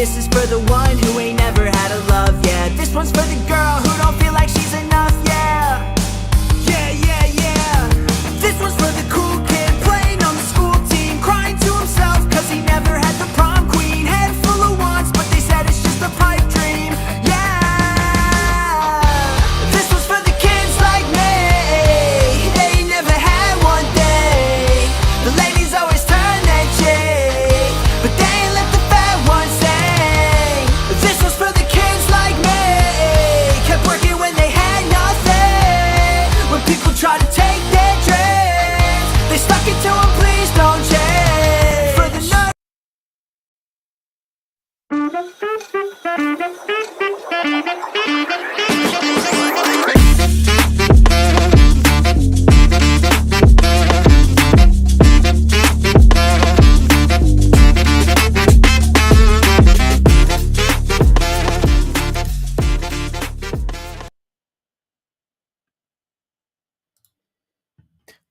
This is for the one who ain't never had a love, yeah. This one's for the girl who don't feel like she's enough, yeah. Yeah, yeah, yeah. This one's for the cool kid playing on the school team, crying to himself cause he never had the prom queen. Head full of wants, but they said it's just a pipe dream, yeah. This one's for the kids like me, they ain't never had one day. The ladies always turn their cheek, but they ain't let the fat ones sing. This one's for the kids like me, kept working when they had nothing. When people try to take their dreams, they stuck it to them, please don't change. For the nerds.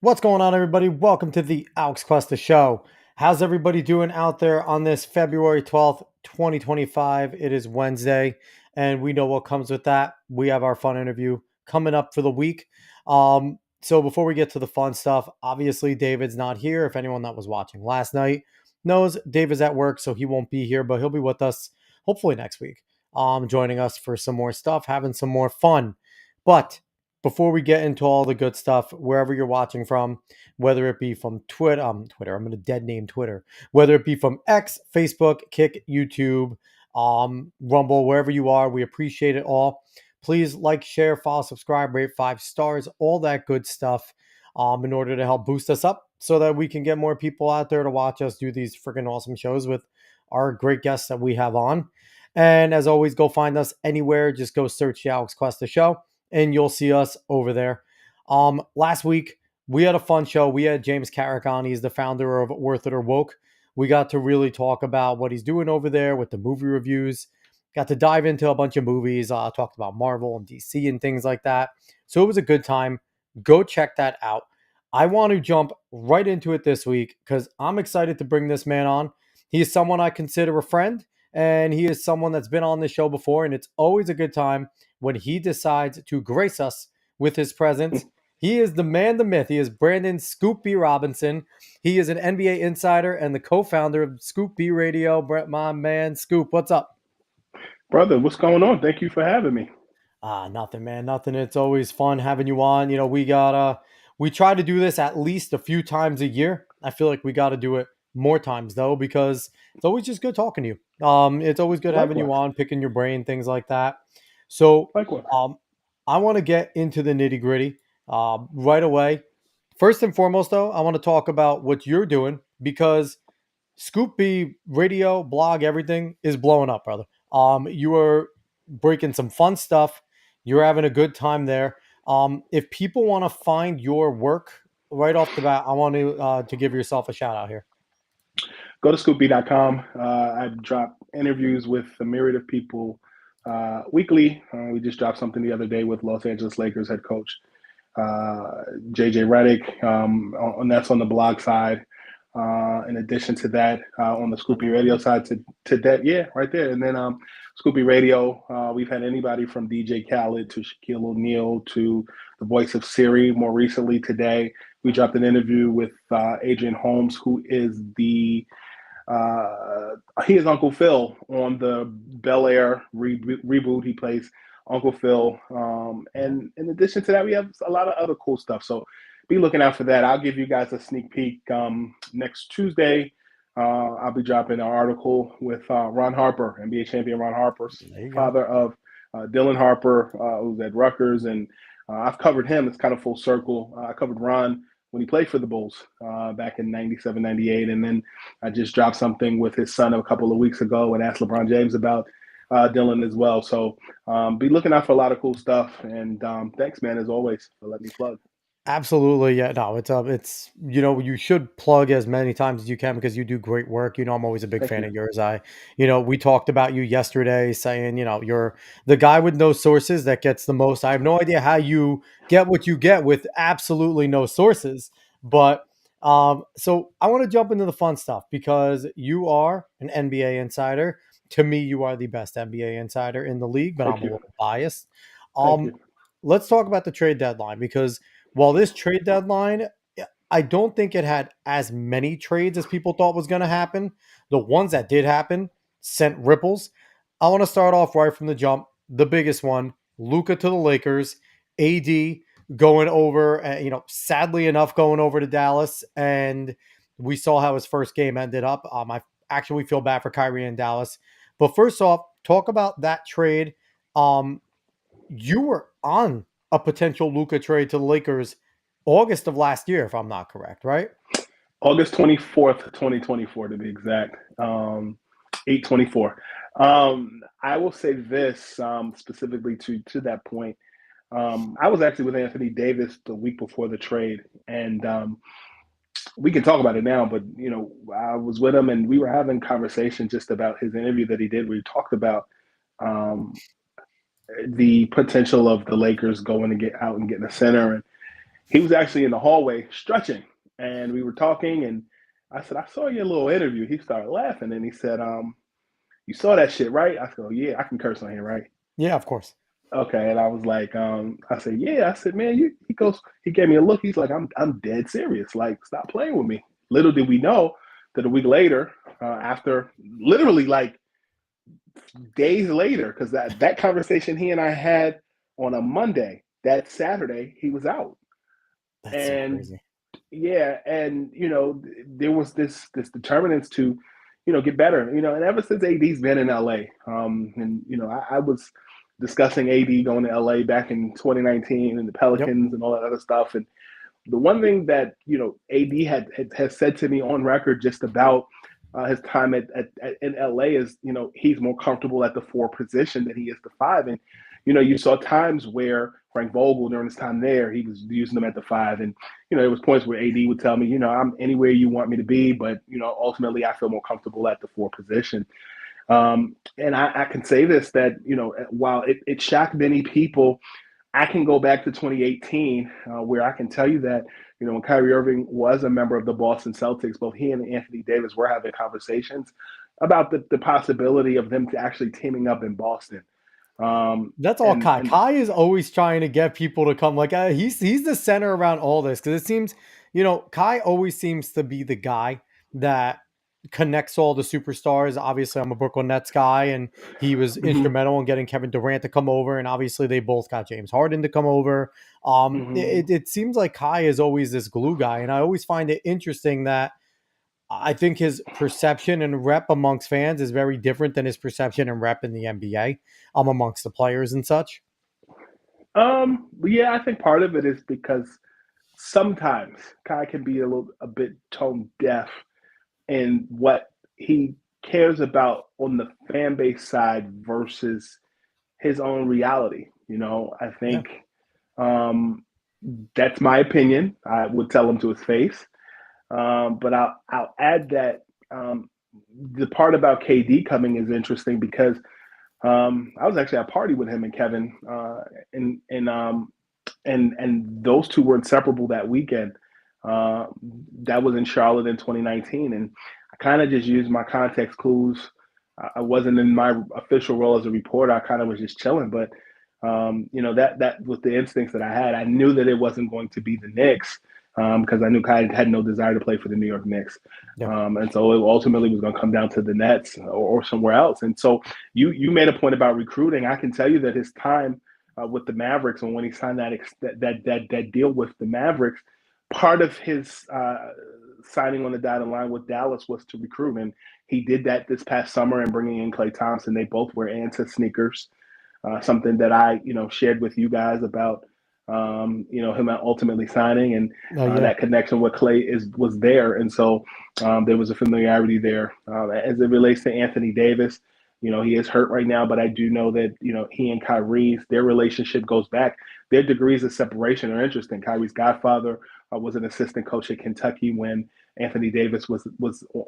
What's going on, everybody? Welcome to the Alex Cuesta Show. How's everybody doing out there on this February 12th, 2025? It is Wednesday, and we know what comes with that. We have our fun interview coming up for the week. So before we get to the fun stuff, obviously David's not here. If anyone that was watching last night knows, Dave is at work, so he won't be here, but he'll be with us hopefully next week, joining us for some more stuff, having some more fun. But before we get into all the good stuff, wherever you're watching from, whether it be from Twitter, I'm going to dead name Twitter, whether it be from X, Facebook, Kick, YouTube, Rumble, wherever you are, we appreciate it all. Please like, share, follow, subscribe, rate 5 stars, all that good stuff, in order to help boost us up so that we can get more people out there to watch us do these freaking awesome shows with our great guests that we have on. And as always, go find us anywhere. Just go search the Alex Cuesta Show, and you'll see us over there. Last week, we had a fun show. We had James Carrick on. He's the founder of Worth It or Woke. We got to really talk about what he's doing over there with the movie reviews. Got to dive into a bunch of movies, talked about Marvel and DC and things like that. So it was a good time. Go check that out. I want to jump right into it this week because I'm excited to bring this man on. He is someone I consider a friend, and he is someone that's been on this show before, and it's always a good time when he decides to grace us with his presence. He is the man, the myth. He is Brandon Scoop B. Robinson. He is an NBA insider and the co-founder of Scoop B Radio. Brett, my man, Scoop, what's up? Brother, what's going on? Thank you for having me. Nothing, man, nothing. It's always fun having you on. You know, we try to do this at least a few times a year. I feel like we got to do it more times though, because it's always just good talking to you. It's always good having you on, picking your brain, things like that. So, I want to get into the nitty gritty right away. First and foremost, though, I want to talk about what you're doing because Scoop B Radio, blog, everything is blowing up, brother. You are breaking some fun stuff. You're having a good time there. If people want to find your work right off the bat, I want to give yourself a shout out here. Go to scoopb.com. I drop interviews with a myriad of people weekly. We just dropped something the other day with Los Angeles Lakers head coach JJ Redick, and that's on the blog side. In addition to that, on the Scoop B Radio side, to that, yeah, right there. And then Scoop B Radio, we've had anybody from DJ Khaled to Shaquille O'Neal to the voice of Siri. More recently today, we dropped an interview with Adrian Holmes, who is he is Uncle Phil on the Bel Air reboot. He plays Uncle Phil. And in addition to that, we have a lot of other cool stuff. So be looking out for that. I'll give you guys a sneak peek next Tuesday. I'll be dropping an article with Ron Harper, NBA champion Ron Harper's father of Dylan Harper, who's at Rutgers. And I've covered him. It's kind of full circle. I covered Ron when he played for the Bulls back in 97, 98. And then I just dropped something with his son a couple of weeks ago and asked LeBron James about Dylan as well. So be looking out for a lot of cool stuff. And thanks, man, as always, for letting me plug. Absolutely. Yeah, no, it's, you should plug as many times as you can because you do great work. I'm always a big fan of yours. We talked about you yesterday saying, you're the guy with no sources that gets the most. I have no idea how you get what you get with absolutely no sources, but so I want to jump into the fun stuff because you are an NBA insider. to me, you are the best NBA insider in the league, but Thank I'm a you. little biased. Thank Um, you. let's talk about the trade deadline because while this trade deadline, I don't think it had as many trades as people thought was going to happen. The ones that did happen sent ripples. I want to start off right from the jump. The biggest one, Luca to the Lakers, AD going over, sadly enough, going over to Dallas, and we saw how his first game ended up. I actually feel bad for Kyrie in Dallas. But first off, talk about that trade. Um, you were on a potential Luca trade to the Lakers August of last year, if I'm not correct, right? August 24th, 2024, to be exact. 8/24. I will say this specifically to that point. I was actually with Anthony Davis the week before the trade, and we can talk about it now. But I was with him, and we were having conversation just about his interview that he did, where he talked about um, the potential of the Lakers going to get out and getting a center. And he was actually in the hallway stretching, and we were talking, and I said, "I saw your little interview." He started laughing, and he said, "You saw that shit, right?" I said, "Oh, yeah, I can curse on here, right?" Yeah, of course. Okay, and I was like, I said, "Yeah." I said, "Man, you." He goes, he gave me a look. He's like, I'm dead serious. Like, stop playing with me." Little did we know that a week later, after literally like days later, because that conversation he and I had on a Monday, that Saturday he was out, That's so and crazy. yeah, and there was this determinants to get better, and ever since AD's been in LA, and I was discussing AD going to LA back in 2019 and the Yep. Pelicans and all that other stuff. And the one thing that AD has said to me on record just about his time in LA is he's more comfortable at the four position than he is the five. And you saw times where Frank Vogel during his time there, he was using them at the five. And there was points where AD would tell me, I'm anywhere you want me to be, but ultimately I feel more comfortable at the four position. And I can say this, that while it shocked many people, I can go back to 2018, where I can tell you that, when Kyrie Irving was a member of the Boston Celtics, both he and Anthony Davis were having conversations about the possibility of them to actually teaming up in Boston. That's all And Kai. Kai is always trying to get people to come. Like he's the center around all this because it seems, Kai always seems to be the guy that connects all the superstars. Obviously, I'm a Brooklyn Nets guy, and he was mhm, instrumental in getting Kevin Durant to come over, and obviously they both got James Harden to come over. mhm. It seems like Kai is always this glue guy, and I always find it interesting that I think his perception and rep amongst fans is very different than his perception and rep in the NBA, amongst the players and such. Yeah, I think part of it is because sometimes Kai can be a bit tone deaf in what he cares about on the fan base side versus his own reality. I Yeah. think um, that's my opinion. I would tell him to his face. But I'll add that the part about KD coming is interesting because I was actually at a party with him and Kevin, and those two were inseparable that weekend. Uh, that was in Charlotte in 2019, and I kind of just used my context clues. I wasn't in my official role as a reporter. I kind of was just chilling, but that was the instincts that I had. I knew that it wasn't going to be the Knicks because I knew Kai had no desire to play for the New York Knicks, Yeah. and so it ultimately was going to come down to the Nets or somewhere else. And so you made a point about recruiting. I can tell you that his time with the Mavericks and when he signed that deal with the Mavericks, part of his signing on the dotted line with Dallas was to recruit, and he did that this past summer and bringing in Klay Thompson. They both wear Anta sneakers, something that I shared with you guys about. Him ultimately signing, and Yeah. that connection with Klay was there, and so there was a familiarity there. As it relates to Anthony Davis, he is hurt right now, but I do know that he and Kyrie's their relationship goes back. Their degrees of separation are interesting. Kyrie's godfather was an assistant coach at Kentucky when Anthony Davis was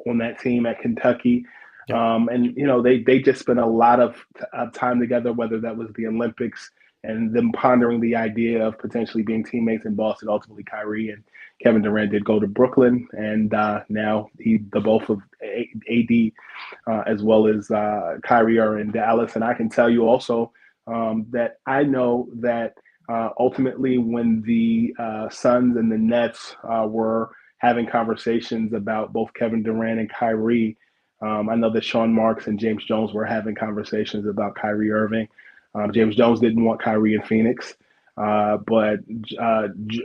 on that team at Kentucky. And they just spent a lot of time together, whether that was the Olympics and them pondering the idea of potentially being teammates in Boston. Ultimately, Kyrie and Kevin Durant did go to Brooklyn, and now the both of AD as well as Kyrie are in Dallas. And I can tell you also that I know that ultimately when the Suns and the Nets were having conversations about both Kevin Durant and Kyrie, I know that Sean Marks and James Jones were having conversations about Kyrie Irving. James Jones didn't want Kyrie in Phoenix, but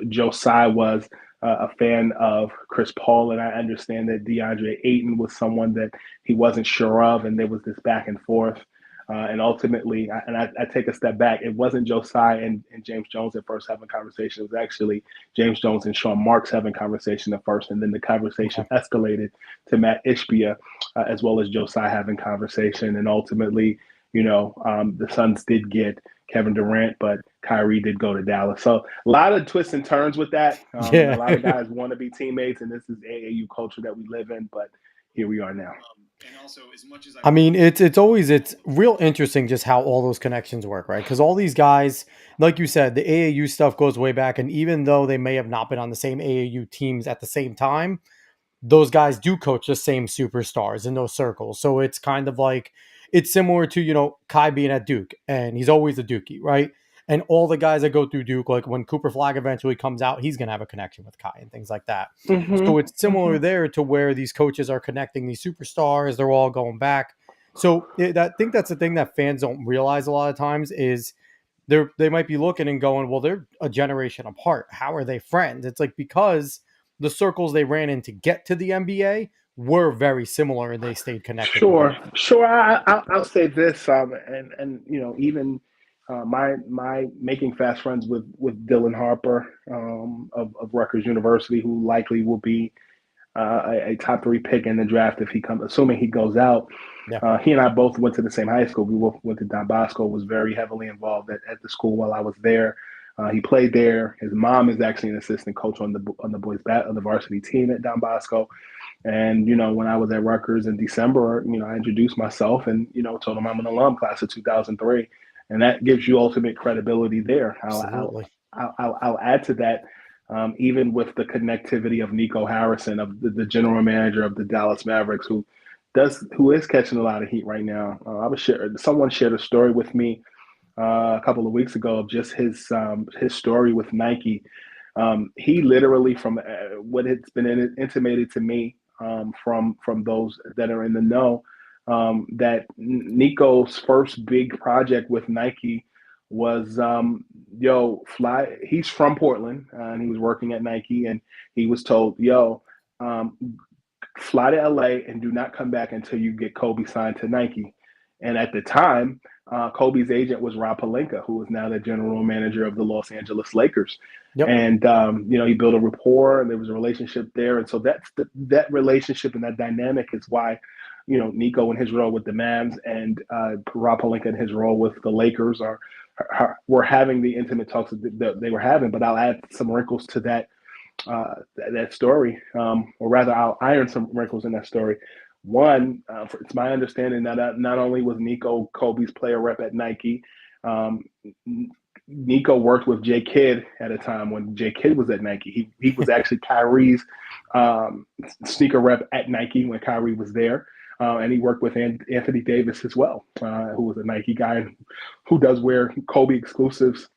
Joe Tsai was a fan of Chris Paul, and I understand that DeAndre Ayton was someone that he wasn't sure of, and there was this back and forth. And ultimately, I take a step back. It wasn't Joe Tsai and James Jones at first having conversation. It was actually James Jones and Sean Marks having conversation at first, and then the conversation escalated to Matt Ishbia as well as Joe Tsai having conversation. And ultimately, the Suns did get Kevin Durant, but Kyrie did go to Dallas. So a lot of twists and turns with that. A lot of guys want to be teammates, and this is AAU culture that we live in, but here we are now. And also, as much as I mean, it's real interesting just how all those connections work, right? Because all these guys, like you said, the AAU stuff goes way back, and even though they may have not been on the same AAU teams at the same time, those guys do coach the same superstars in those circles. So it's kind of like, it's similar to, Kai being at Duke, and he's always a Dookie, right? And all the guys that go through Duke, like when Cooper Flag eventually comes out, he's going to have a connection with Kai and things like that. So it's similar there to where these coaches are connecting these superstars. They're all going back. So I think that's the thing that fans don't realize a lot of times is they might be looking and going, well, they're a generation apart. How are they friends? It's like because the circles they ran in to get to the NBA were very similar and they stayed connected. Sure. I'll say this, and even my making fast friends with Dylan Harper of Rutgers University, who likely will be a top 3 pick in the draft if he comes, assuming he goes out. Yeah. He and I both went to the same high school. We both went to Don Bosco. Was very heavily involved at the school while I was there. He played there. His mom is actually an assistant coach on the varsity team at Don Bosco. And when I was at Rutgers in December, I introduced myself and told him I'm an alum, class of 2003, and that gives you ultimate credibility there. Absolutely. I'll add to that. Even with the connectivity of Nico Harrison, of the general manager of the Dallas Mavericks, who is catching a lot of heat right now. Someone shared a story with me a couple of weeks ago of just his story with Nike. He literally, from what it's been intimated to me from those that are in the know, that Nico's first big project with Nike was he's from Portland and he was working at Nike, and he was told, fly to LA and do not come back until you get Kobe signed to Nike. And at the time, Kobe's agent was Rob Pelinka, who is now the general manager of the Los Angeles Lakers. Yep. And he built a rapport, and there was a relationship there. And so that relationship and that dynamic is why Nico in his role with the Mavs and Rob Pelinka in his role with the Lakers were having the intimate talks that they were having. But I'll add some wrinkles to that story, or rather, I'll iron some wrinkles in that story. One, it's my understanding that not only was Nico Kobe's player rep at Nike, Nico worked with Jay Kidd at a time when Jay Kidd was at Nike. He was actually Kyrie's sneaker rep at Nike when Kyrie was there. And he worked with Anthony Davis as well, who was a Nike guy who does wear Kobe exclusives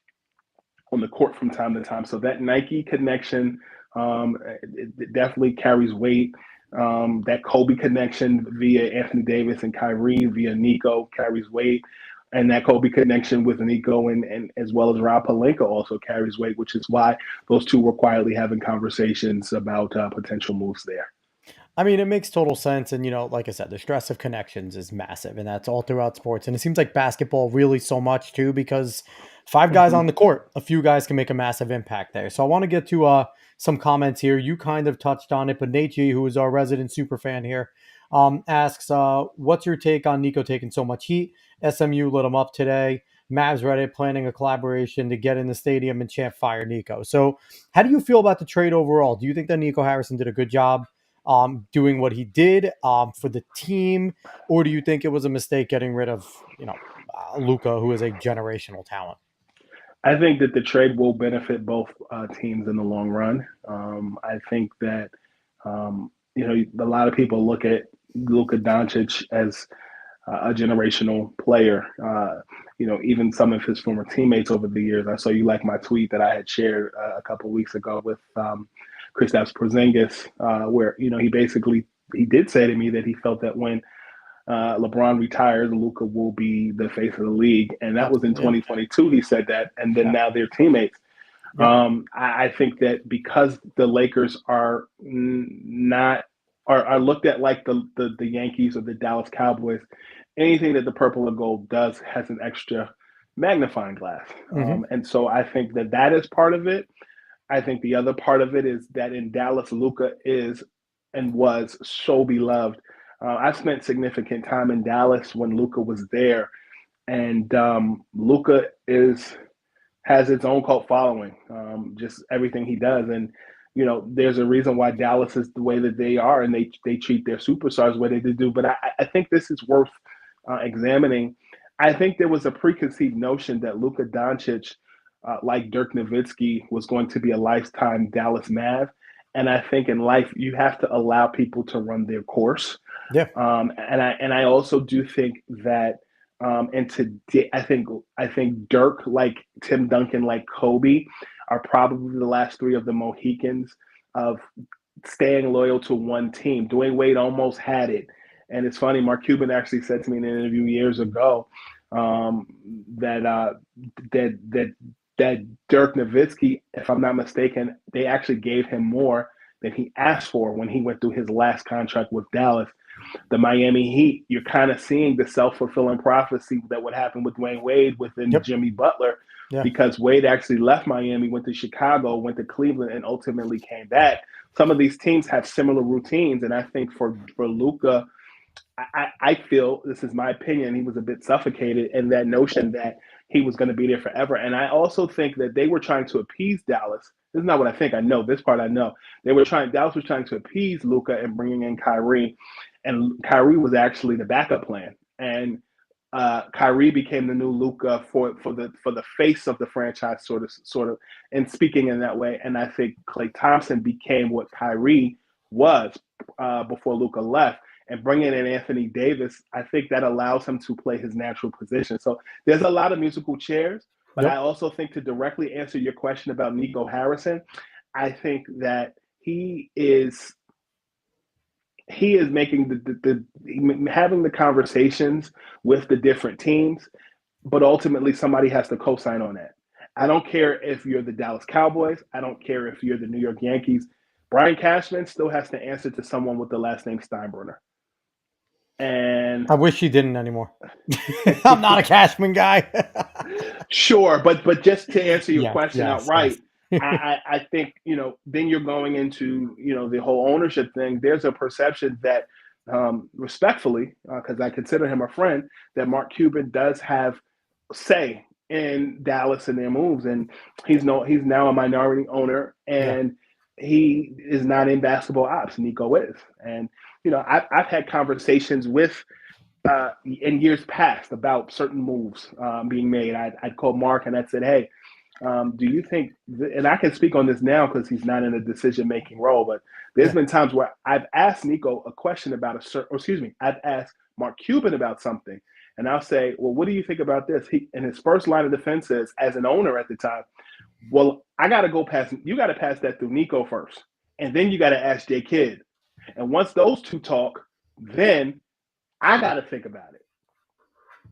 on the court from time to time. So that Nike connection it definitely carries weight. That Kobe connection via Anthony Davis and Kyrie via Nico carries weight. And that Kobe connection with Nico and as well as Rob Pelinka also carries weight, which is why those two were quietly having conversations about potential moves there. I mean, it makes total sense. And, like I said, the stress of connections is massive, and that's all throughout sports. And it seems like basketball really so much too, because 5 guys on the court, a few guys can make a massive impact there. So I want to get to some comments here. You kind of touched on it, but Nate G, who is our resident super fan here, asks, what's your take on Nico taking so much heat? SMU lit him up today. Mavs Reddit planning a collaboration to get in the stadium and chant fire Nico. So how do you feel about the trade overall? Do you think that Nico Harrison did a good job doing what he did for the team, or do you think it was a mistake getting rid of Luka, who is a generational talent? I think that the trade will benefit both teams in the long run. I think that a lot of people look at Luka Doncic as a generational player. Even some of his former teammates over the years. I saw you like my tweet that I had shared a couple of weeks ago with Kristaps Porzingis, where he did say to me that he felt that when LeBron retires, Luka will be the face of the league, and that was in 2022. He said that, and then now they're teammates. I think that because the Lakers are not are looked at like the Yankees or the Dallas Cowboys, anything that the purple and gold does has an extra magnifying glass. And so I think that is part of it. I think the other part of it is that in Dallas, Luka is and was so beloved. I spent significant time in Dallas when Luka was there, and Luka has its own cult following. Just everything he does, and there's a reason why Dallas is the way that they are, and they treat their superstars the way they do. But I think this is worth examining. I think there was a preconceived notion that Luka Doncic, like Dirk Nowitzki, was going to be a lifetime Dallas Mav. And I think in life you have to allow people to run their course. Yeah. And I also do think that and today I think Dirk, like Tim Duncan, like Kobe, are probably the last three of the Mohicans of staying loyal to one team. Dwayne Wade almost had it. And it's funny, Mark Cuban actually said to me in an interview years ago that Dirk Nowitzki, if I'm not mistaken, they actually gave him more than he asked for when he went through his last contract with Dallas. The Miami Heat, you're kind of seeing the self-fulfilling prophecy that would happen with Dwayne Wade within Jimmy Butler, because Wade actually left Miami, went to Chicago, went to Cleveland, and ultimately came back. Some of these teams have similar routines, and I think for Luka, I feel, this is my opinion, he was a bit suffocated in that notion that he was going to be there forever. And I also think that they were trying to appease Dallas. This is not what I think. I know this part. I know Dallas was trying to appease Luka and bringing in Kyrie, and Kyrie was actually the backup plan. And Kyrie became the new Luka for the face of the franchise, sort of, and speaking in that way. And I think Klay Thompson became what Kyrie was before Luka left. And bringing in Anthony Davis, I think that allows him to play his natural position. So there's a lot of musical chairs, but I also think, to directly answer your question about Nico Harrison, I think that he is making having the conversations with the different teams, but ultimately somebody has to co-sign on that. I don't care if you're the Dallas Cowboys. I don't care if you're the New York Yankees. Brian Cashman still has to answer to someone with the last name Steinbrenner. And I wish he didn't anymore. I'm not a Cashman guy. Sure, but just to answer your question outright, yes. I think, then you're going into, the whole ownership thing. There's a perception that, respectfully, because I consider him a friend, that Mark Cuban does have say in Dallas and their moves, and he's now a minority owner, and he is not in basketball ops. Nico is, and I've had conversations with in years past about certain moves being made. I'd called Mark and I said, hey, do you think, and I can speak on this now because he's not in a decision-making role, but there's been times where I've asked Nico a question about I've asked Mark Cuban about something, and I'll say, well, what do you think about this? And his first line of defense is, as an owner at the time, well, you got to pass that through Nico first, and then you got to ask Jay Kidd. And once those two talk, then I got to think about it.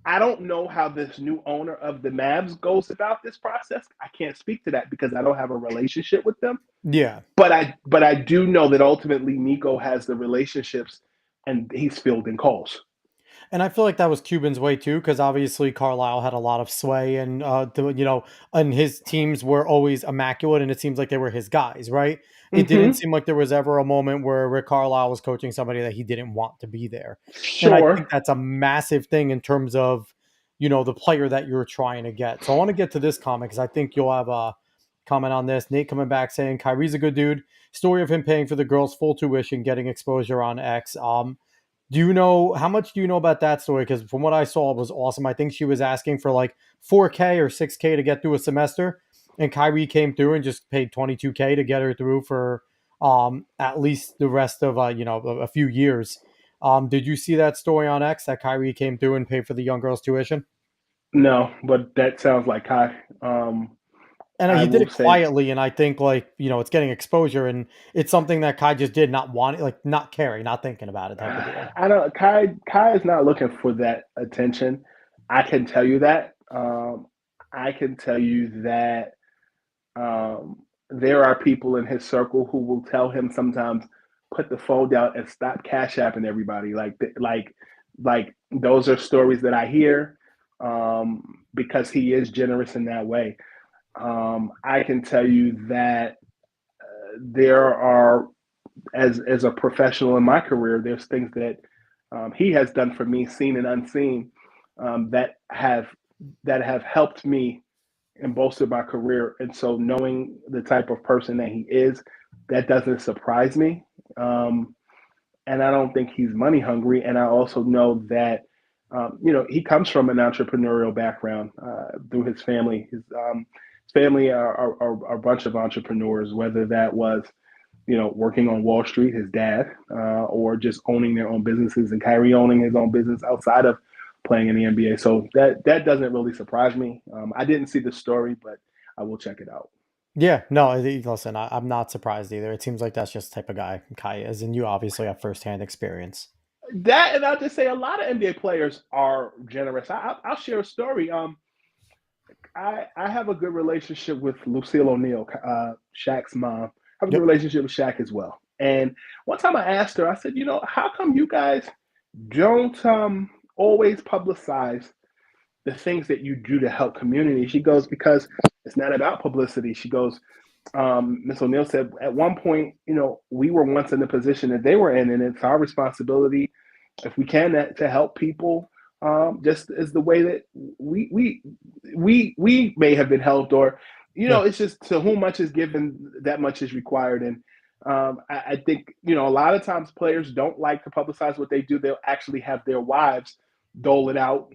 I don't know how this new owner of the Mavs goes about this process. I can't speak to that because I don't have a relationship with them. Yeah. But I do know that ultimately Nico has the relationships and he's fielding calls. And I feel like that was Cuban's way too, because obviously Carlisle had a lot of sway, and and his teams were always immaculate, and it seems like they were his guys, right? It didn't seem like there was ever a moment where Rick Carlisle was coaching somebody that he didn't want to be there. Sure. And I think that's a massive thing in terms of, the player that you're trying to get. So I want to get to this comment because I think you'll have comment on this. Nate coming back saying Kyrie's a good dude. Story of him paying for the girls' full tuition, getting exposure on X. Do you know how much do you know about that story? Because from what I saw, it was awesome. I think she was asking for like 4K or 6K to get through a semester, and Kyrie came through and just paid 22K to get her through for at least the rest of a few years. Did you see that story on X that Kyrie came through and paid for the young girl's tuition? No, but that sounds like Kai. And I he did will it say, quietly, and I think it's getting exposure, and it's something that Kai just did not want, like not caring, not thinking about it, type of deal. I don't. Kai is not looking for that attention. I can tell you that. I can tell you that there are people in his circle who will tell him sometimes, put the phone down and stop cash apping everybody. Like those are stories that I hear because he is generous in that way. I can tell you that there are, as a professional in my career, there's things that he has done for me, seen and unseen, that have helped me and bolstered my career. And so, knowing the type of person that he is, that doesn't surprise me. And I don't think he's money hungry. And I also know that he comes from an entrepreneurial background through his family. His family are a bunch of entrepreneurs, whether that was working on Wall Street, his dad, or just owning their own businesses, and Kyrie owning his own business outside of playing in the NBA. So that doesn't really surprise me. I didn't see the story, but I will check it out. Yeah, no, listen, I'm not surprised either. It seems like that's just the type of guy Kai is, and you obviously have firsthand experience. That, and I'll just say a lot of NBA players are generous. I'll share a story. I have a good relationship with Lucille O'Neal, Shaq's mom. I have a good Yep. relationship with Shaq as well. And one time I asked her, I said, how come you guys don't always publicize the things that you do to help community? She goes, because it's not about publicity. She goes, Miss O'Neal said, at one point, we were once in the position that they were in, and it's our responsibility, if we can, to help people, just as the way that we may have been helped, or Yeah. it's just to whom much is given, that much is required. And I think a lot of times players don't like to publicize what they do. They'll actually have their wives dole it out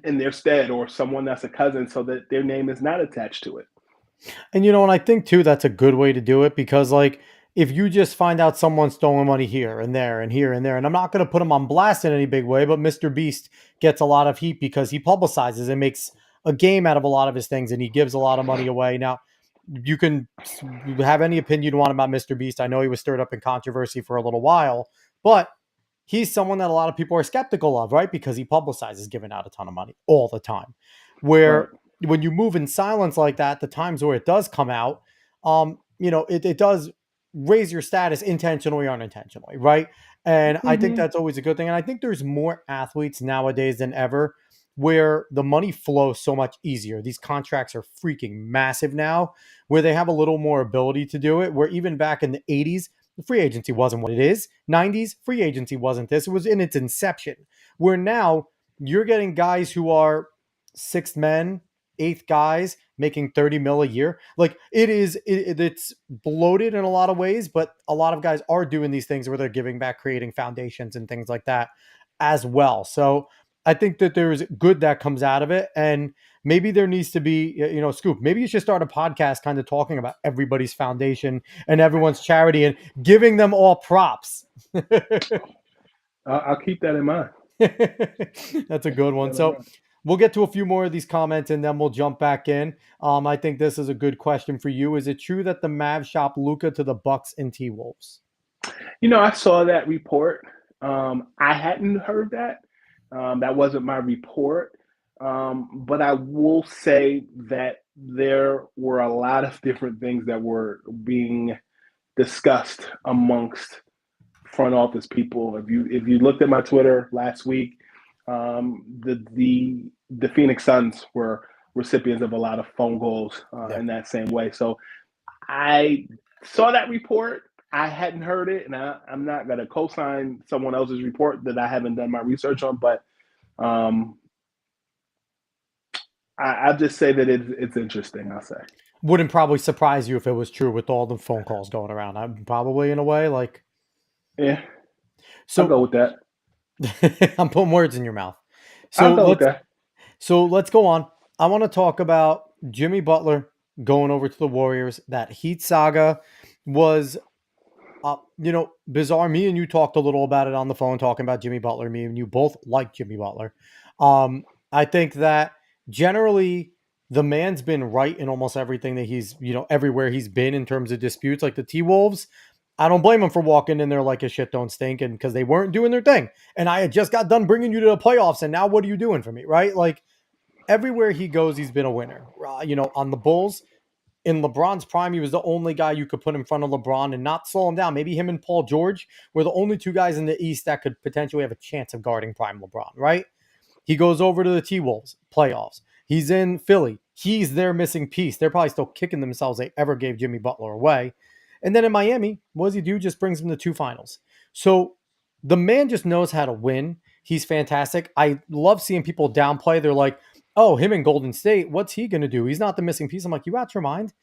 in their stead, or someone that's a cousin, so that their name is not attached to it. And I think too that's a good way to do it, because like if you just find out someone's stolen money here and there and here and there, and I'm not going to put him on blast in any big way, but Mr. Beast gets a lot of heat because he publicizes and makes a game out of a lot of his things, and he gives a lot of money away. Now, you can have any opinion you want about Mr. Beast. I know he was stirred up in controversy for a little while, but he's someone that a lot of people are skeptical of, right? Because he publicizes giving out a ton of money all the time. Right. Where when you move in silence like that, the times where it does come out, it does raise your status intentionally or unintentionally, right? And I think that's always a good thing. And I think there's more athletes nowadays than ever where the money flows so much easier. These contracts are freaking massive now, where they have a little more ability to do it. Where even back in the 80s, the free agency wasn't what it is. 90s, free agency wasn't this. It was in its inception. Where now you're getting guys who are sixth men, eighth guys making 30 mil a year. Like it's bloated in a lot of ways, but a lot of guys are doing these things where they're giving back, creating foundations and things like that as well. So I think that there's good that comes out of it. And maybe there needs to be, Scoop, maybe you should start a podcast kind of talking about everybody's foundation and everyone's charity and giving them all props. I'll keep that in mind. That's a good one. So we'll get to a few more of these comments and then we'll jump back in. I think this is a good question for you. Is it true that the Mavs shop Luka to the Bucks and T-Wolves? I saw that report. I hadn't heard that. That wasn't my report. But I will say that there were a lot of different things that were being discussed amongst front office people. If you looked at my Twitter last week, the Phoenix Suns were recipients of a lot of phone calls in that same way. So I saw that report. I hadn't heard it, and I'm not going to co-sign someone else's report that I haven't done my research on. But I'll just say that it's interesting. I'll say. Wouldn't probably surprise you if it was true with all the phone calls going around. I'm probably in a way like Yeah, I'll go so. with that. I'm putting words in your mouth. I'll So go with let's that. let's go on. I want to talk about Jimmy Butler going over to the Warriors. That Heat saga was bizarre. Me and you talked a little about it on the phone, talking about Jimmy Butler. Me and you both like Jimmy Butler. I think that generally the man's been right in almost everything that he's, everywhere he's been in terms of disputes, like the T Wolves. I don't blame him for walking in there like a shit don't stink, and because they weren't doing their thing. And I had just got done bringing you to the playoffs, and now what are you doing for me, right? Like everywhere he goes, he's been a winner. On the Bulls, in LeBron's prime, he was the only guy you could put in front of LeBron and not slow him down. Maybe him and Paul George were the only two guys in the East that could potentially have a chance of guarding prime LeBron, right? He goes over to the T-Wolves, playoffs. He's in Philly. He's their missing piece. They're probably still kicking themselves they ever gave Jimmy Butler away. And then in Miami, what does he do? Just brings them to 2 finals. So the man just knows how to win. He's fantastic. I love seeing people downplay. They're like, oh, him in Golden State, what's he going to do? He's not the missing piece. I'm like, you out your mind?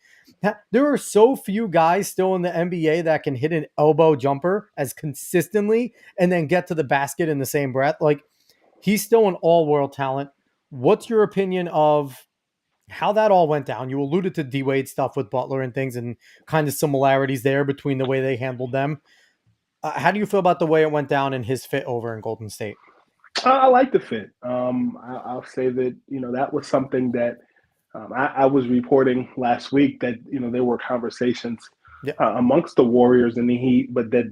There are so few guys still in the NBA that can hit an elbow jumper as consistently and then get to the basket in the same breath. Like, he's still an all-world talent. What's your opinion of how that all went down? You alluded to D-Wade stuff with Butler and things and kind of similarities there between the way they handled them. How do you feel about the way it went down and his fit over in Golden State? I like the fit. I'll say that that was something that I was reporting last week that there were conversations Yeah. amongst the Warriors and the Heat, but that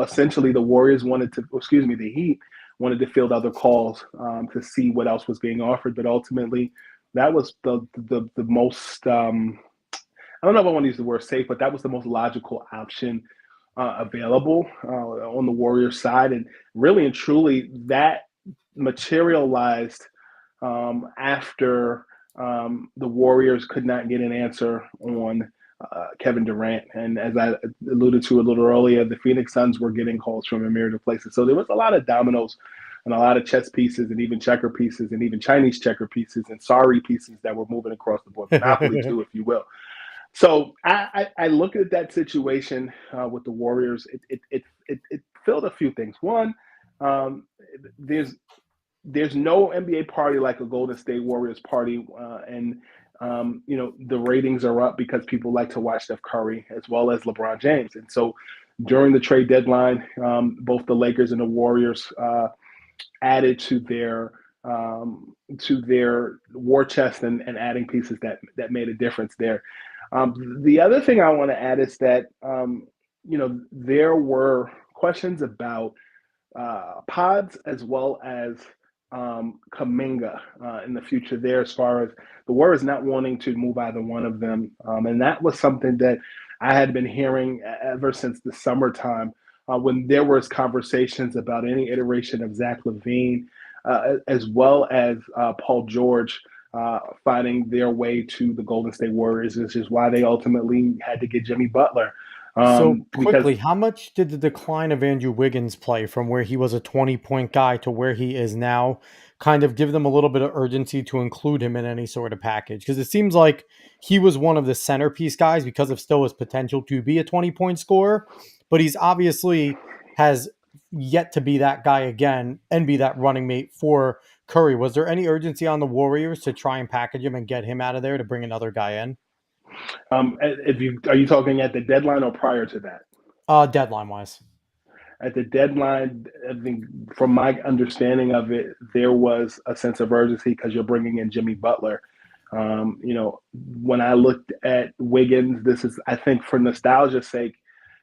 essentially the Warriors wanted to, excuse me, the Heat wanted to field other calls to see what else was being offered, but ultimately that was the most. I don't know if I want to use the word safe, but that was the most logical option available on the Warriors side, and really and truly that materialized after the Warriors could not get an answer on Kevin Durant. And as I alluded to a little earlier, the Phoenix Suns were getting calls from a myriad of places. So there was a lot of dominoes and a lot of chess pieces and even checker pieces and even Chinese checker pieces and sorry pieces that were moving across the board, Monopoly too, if you will. So I look at that situation with the Warriors. It filled a few things. One, there's no NBA party like a Golden State Warriors party, and the ratings are up because people like to watch Steph Curry as well as LeBron James. And so during the trade deadline, both the Lakers and the Warriors added to their war chest and adding pieces that made a difference there. The other thing I want to add is that there were questions about Pods as well as Kaminga in the future there, as far as the Warriors not wanting to move either one of them. And that was something that I had been hearing ever since the summertime when there was conversations about any iteration of Zach LaVine as well as Paul George finding their way to the Golden State Warriors, which is why they ultimately had to get Jimmy Butler. So quickly, Because how much did the decline of Andrew Wiggins play from where he was a 20-point guy to where he is now kind of give them a little bit of urgency to include him in any sort of package? Because it seems like he was one of the centerpiece guys because of still his potential to be a 20-point scorer, but he's obviously has yet to be that guy again and be that running mate for Curry. Was there any urgency on the Warriors to try and package him and get him out of there to bring another guy in? are you talking at the deadline or prior to that? Deadline wise. At the deadline, I think from my understanding of it, there was a sense of urgency because you're bringing in Jimmy Butler. When I looked at Wiggins, this is, I think, for nostalgia's sake,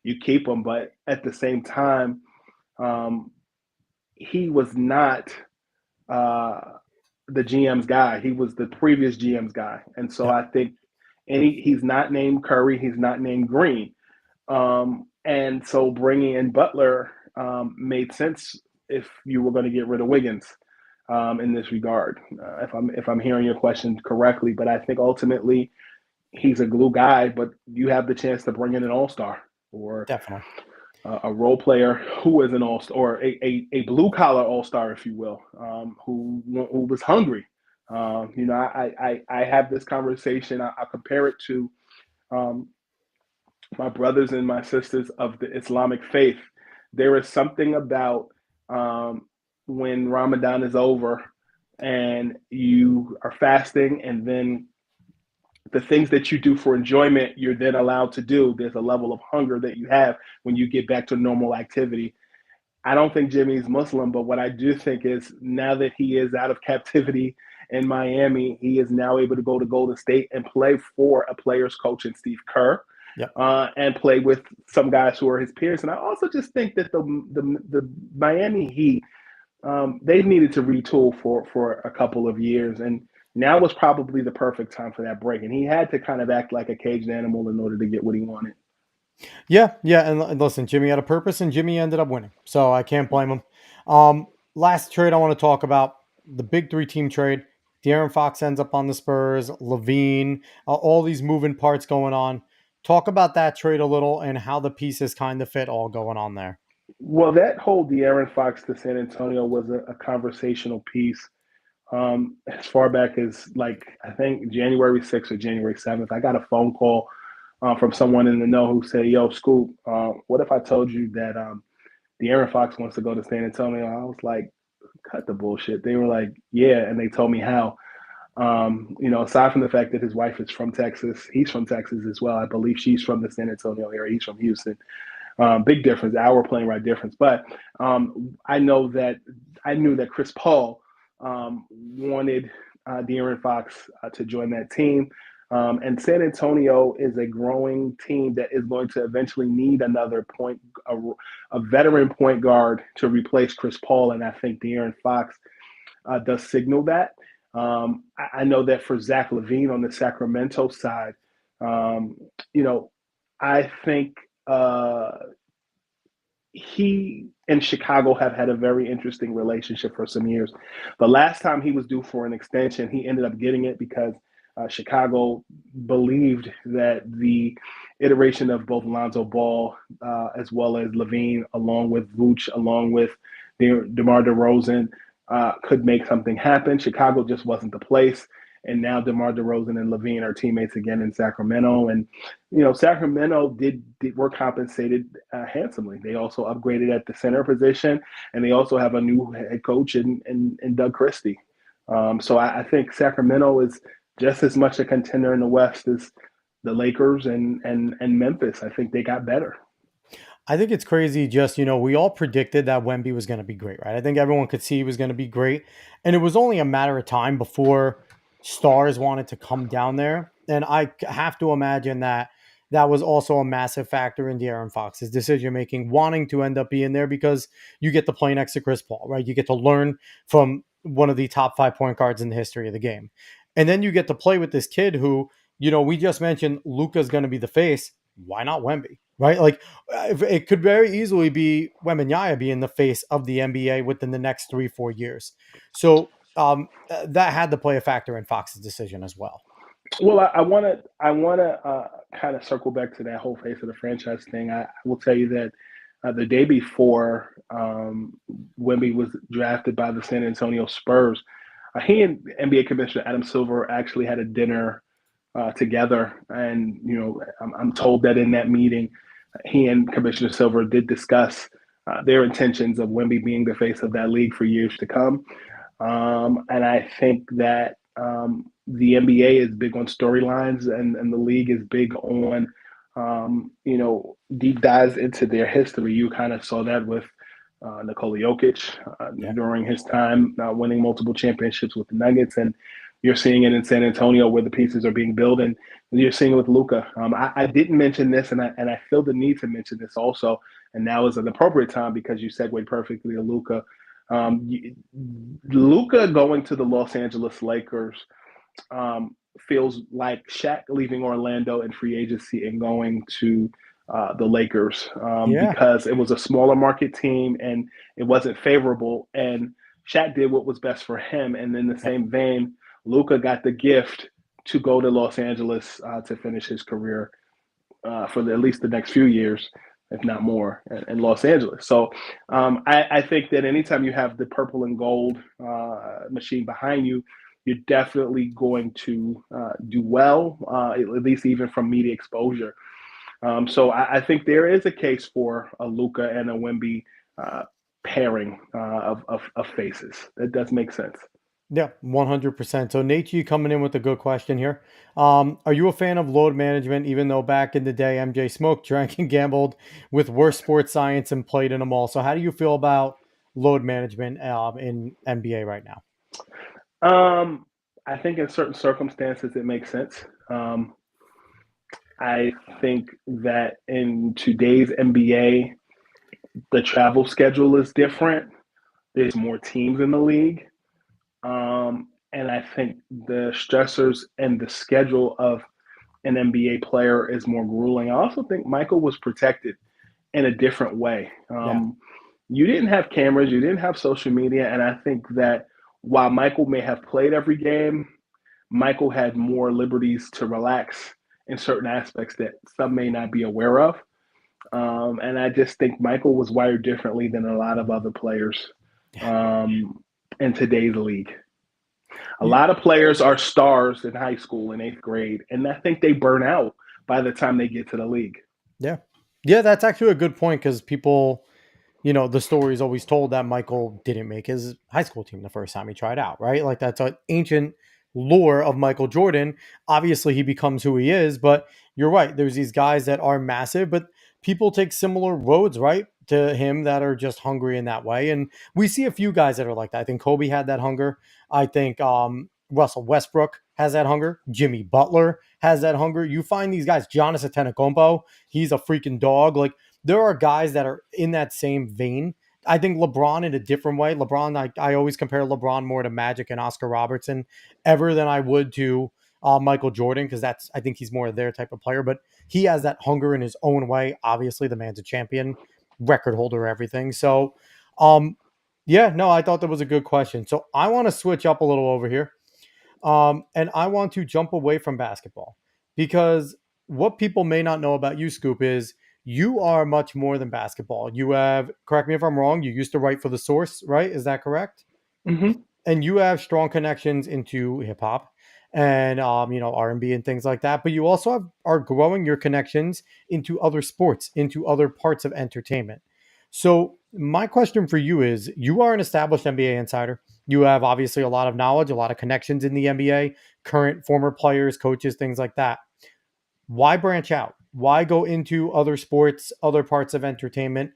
you keep him, but at the same time, he was not the GM's guy. He was the previous GM's guy, and so Yep. I think he's not named Curry, he's not named Green. And so bringing in Butler made sense if you were going to get rid of Wiggins in this regard, if I'm hearing your question correctly. But I think ultimately he's a glue guy, but you have the chance to bring in an all-star or Definitely. a role player who is an all-star or a blue-collar all-star, if you will, who was hungry I have this conversation. I compare it to um, my brothers and my sisters of the Islamic faith. There is something about um, when Ramadan is over and you are fasting, and then the things that you do for enjoyment, you're then allowed to do. There's a level of hunger that you have when you get back to normal activity. I don't think Jimmy's Muslim, but what I do think is now that he is out of captivity in Miami, he is now able to go to Golden State and play for a player's coach in Steve Kerr, Yep. and play with some guys who are his peers. And I also just think that the Miami Heat, they needed to retool for a couple of years, and now was probably the perfect time for that break. And he had to kind of act like a caged animal in order to get what he wanted. Yeah, yeah, and listen, Jimmy had a purpose, and Jimmy ended up winning, so I can't blame him. Last trade I want to talk about, the big three team trade. De'Aaron Fox ends up on the Spurs, Levine, all these moving parts going on. Talk about that trade a little and how the pieces kind of fit all going on there. Well, that whole De'Aaron Fox to San Antonio was a conversational piece, as far back as like I think January 6th or January 7th. I got a phone call from someone in the know who said, "Yo, Scoop, what if I told you that De'Aaron Fox wants to go to San Antonio?" I was like, "Cut the bullshit." They were like, "Yeah," and they told me how. Aside from the fact that his wife is from Texas, he's from Texas as well. I believe she's from the San Antonio area. He's from Houston. Big difference, hour plane ride difference. But I knew that Chris Paul wanted De'Aaron Fox to join that team. And San Antonio is a growing team that is going to eventually need another a veteran point guard to replace Chris Paul. And I think De'Aaron Fox does signal that. I know that for Zach LaVine on the Sacramento side, um, I think he and Chicago have had a very interesting relationship for some years. The last time he was due for an extension, he ended up getting it because Chicago believed that the iteration of both Lonzo Ball as well as Levine, along with Vooch, along with DeMar DeRozan, could make something happen. Chicago just wasn't the place. And now DeMar DeRozan and Levine are teammates again in Sacramento. And, Sacramento were compensated handsomely. They also upgraded at the center position, and they also have a new head coach in Doug Christie. So I think Sacramento is just as much a contender in the West as the Lakers and Memphis. I think they got better. I think it's crazy. Just, we all predicted that Wemby was going to be great, right? I think everyone could see he was going to be great. And it was only a matter of time before stars wanted to come down there. And I have to imagine that was also a massive factor in De'Aaron Fox's decision making, wanting to end up being there because you get to play next to Chris Paul, right? You get to learn from one of the top 5 point guards in the history of the game. And then you get to play with this kid who, we just mentioned Luka's going to be the face. Why not Wemby? Right? Like, it could very easily be Wembanyama being the face of the NBA within the next 3-4 years. So that had to play a factor in Fox's decision as well. Well, I want to kind of circle back to that whole face of the franchise thing. I will tell you that the day before Wemby was drafted by the San Antonio Spurs, he and NBA Commissioner Adam Silver actually had a dinner together. And, I'm told that in that meeting, he and Commissioner Silver did discuss their intentions of Wemby being the face of that league for years to come. And I think that the NBA is big on storylines, and the league is big on, deep dives into their history. You kind of saw that with Nikola Jokic during his time winning multiple championships with the Nuggets, and you're seeing it in San Antonio where the pieces are being built, and you're seeing it with Luka. I didn't mention this, and I feel the need to mention this also, and now is an appropriate time because you segued perfectly to Luka. Luka going to the Los Angeles Lakers feels like Shaq leaving Orlando in free agency and going to the Lakers because it was a smaller market team and it wasn't favorable, and Shaq did what was best for him. And in the same vein, Luka got the gift to go to Los Angeles to finish his career for at least the next few years, if not more, in Los Angeles. So I think that anytime you have the purple and gold machine behind you, you're definitely going to do well, at least even from media exposure. So I think there is a case for a Luka and a Wemby pairing of faces. That does make sense. Yeah, 100%. So Nate, you coming in with a good question here. Are you a fan of load management, even though back in the day, MJ smoked, drank, and gambled with worse sports science and played in them all? So how do you feel about load management in NBA right now? I think in certain circumstances it makes sense. I think that in today's NBA, the travel schedule is different. There's more teams in the league. And I think the stressors and the schedule of an NBA player is more grueling. I also think Michael was protected in a different way. Yeah. You didn't have cameras, you didn't have social media, and I think that while Michael may have played every game, Michael had more liberties to relax in certain aspects that some may not be aware of. And I just think Michael was wired differently than a lot of other players in today's league. A lot of players are stars in high school in eighth grade, and I think they burn out by the time they get to the league. Yeah. Yeah, that's actually a good point because people, the story is always told that Michael didn't make his high school team the first time he tried out, right? Like that's an ancient lore of Michael Jordan. Obviously, he becomes who he is, but you're right. There's these guys that are massive, but people take similar roads, right, to him that are just hungry in that way. And we see a few guys that are like that. I think Kobe had that hunger. I think Russell Westbrook has that hunger. Jimmy Butler has that hunger. You find these guys, Giannis Antetokounmpo, he's a freaking dog. Like there are guys that are in that same vein. I think LeBron in a different way. LeBron, I always compare LeBron more to Magic and Oscar Robertson ever than I would to Michael Jordan because I think he's more their type of player. But he has that hunger in his own way. Obviously, the man's a champion, record holder, everything. So, yeah, no, I thought that was a good question. So I want to switch up a little over here. And I want to jump away from basketball because what people may not know about you, Scoop, is you are much more than basketball. You have, correct me if I'm wrong, you used to write for The Source, right? Is that correct? Mm-hmm. And you have strong connections into hip hop and R&B and things like that. But you also are growing your connections into other sports, into other parts of entertainment. So my question for you is: you are an established NBA insider. You have obviously a lot of knowledge, a lot of connections in the NBA, current, former players, coaches, things like that. Why branch out? Why go into other sports, other parts of entertainment,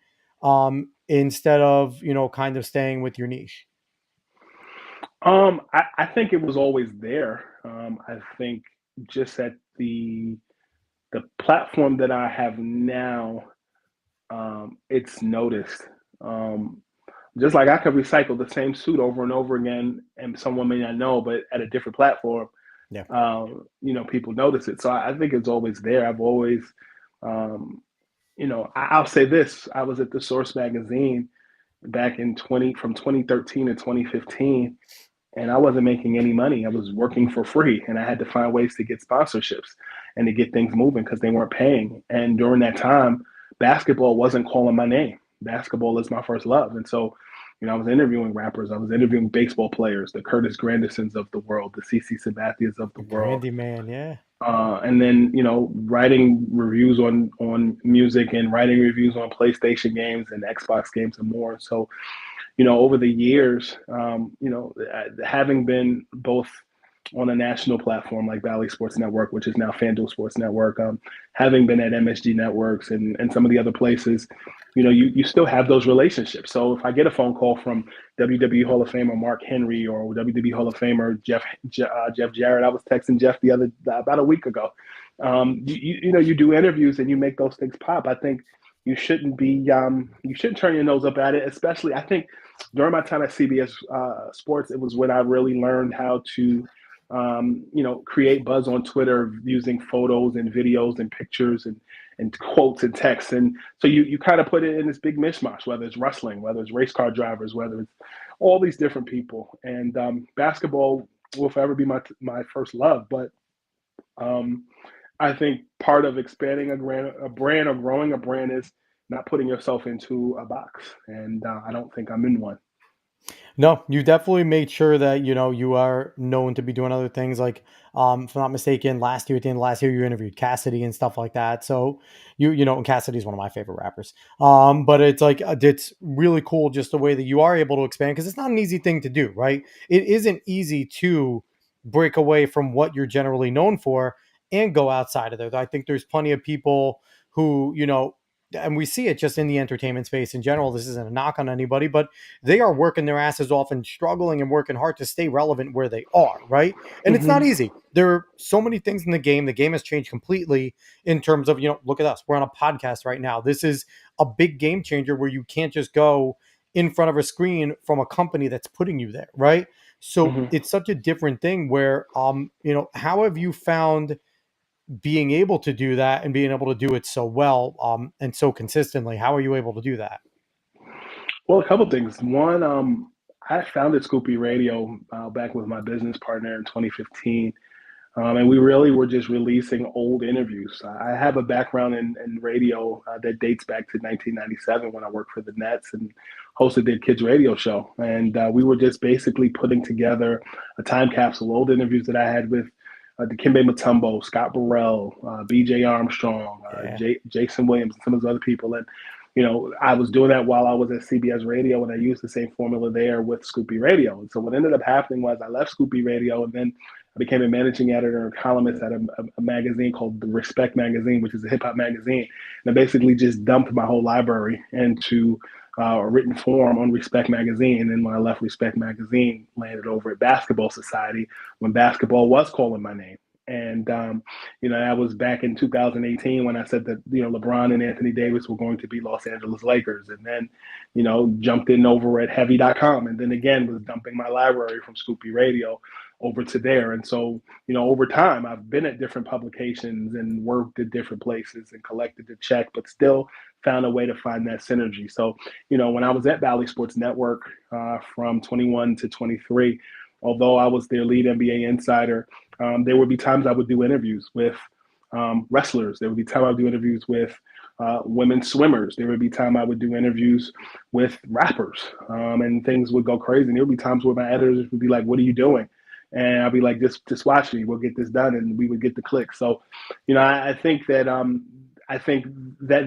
instead of kind of staying with your niche? I think it was always there. I think just at the platform that I have now, it's noticed. Just like I could recycle the same suit over and over again, and someone may not know, but at a different platform, Yeah. people notice it. So I think it's always there. I've always, I'll say this: I was at the Source magazine back in from 2013 to 2015, and I wasn't making any money. I was working for free, and I had to find ways to get sponsorships and to get things moving because they weren't paying. And during that time, basketball wasn't calling my name. Basketball is my first love, and so I was interviewing rappers, I was interviewing baseball players, the Curtis Grandisons of the world, the CC Sabathias of the world, Grandy man, yeah. and then writing reviews on music and writing reviews on PlayStation games and Xbox games and more. So over the years, having been both on a national platform like Bally Sports Network, which is now FanDuel Sports Network, having been at MSG Networks and some of the other places, you still have those relationships. So if I get a phone call from WWE Hall of Famer Mark Henry or WWE Hall of Famer Jeff Jarrett, I was texting Jeff about a week ago. You do interviews and you make those things pop. I think you shouldn't turn your nose up at it, especially I think during my time at CBS Sports, it was when I really learned how to create buzz on Twitter using photos and videos and pictures and quotes and texts. And so you kind of put it in this big mishmash, whether it's wrestling, whether it's race car drivers, whether it's all these different people. And basketball will forever be my first love. But I think part of expanding a brand or growing a brand is not putting yourself into a box. And I don't think I'm in one. No, you definitely made sure that, you are known to be doing other things. Like, if I'm not mistaken, last year, at the end of last year, you interviewed Cassidy and stuff like that. So and Cassidy's one of my favorite rappers. But it's like, it's really cool just the way that you are able to expand, because it's not an easy thing to do, right? It isn't easy to break away from what you're generally known for and go outside of there. I think there's plenty of people who, and we see it just in the entertainment space in general. This isn't a knock on anybody, but they are working their asses off and struggling and working hard to stay relevant where they are, right? And it's not Hmm. easy. There are so many things in the game. The game has changed completely in terms of, look at us. We're on a podcast right now. This is a big game changer where you can't just go in front of a screen from a company that's putting you there, right? So Hmm. it's such a different thing where, how have you found being able to do that and being able to do it so well, and so consistently? How are you able to do that? Well, a couple things. One, I founded Scoopy Radio back with my business partner in 2015. And we really were just releasing old interviews. I have a background in radio that dates back to 1997 when I worked for the Nets and hosted their kids radio show. And we were just basically putting together a time capsule, old interviews that I had with Dikembe Mutombo, Scott Burrell, B.J. Armstrong, Yeah. Jason Williams, and some of those other people. And I was doing that while I was at CBS Radio, and I used the same formula there with Scoopy Radio. And so what ended up happening was I left Scoopy Radio, and then I became a managing editor and columnist at a magazine called The Respect Magazine, which is a hip hop magazine. And I basically just dumped my whole library into a written form on Respect Magazine. And then when I left Respect Magazine, landed over at Basketball Society when basketball was calling my name. And that was back in 2018 when I said that LeBron and Anthony Davis were going to be Los Angeles Lakers, and then jumped in over at Heavy.com, and then again was dumping my library from Scoopy Radio over to there. And so over time I've been at different publications and worked at different places and collected the check, but still found a way to find that synergy. So when I was at Valley Sports Network from 21 to 23, although I was their lead NBA insider, there would be times I would do interviews with wrestlers. There would be time I would do interviews with women swimmers. There would be time I would do interviews with rappers, and things would go crazy. And there would be times where my editors would be like, "What are you doing?" And I'd be like, "Just watch me. We'll get this done," and we would get the click. So, I think that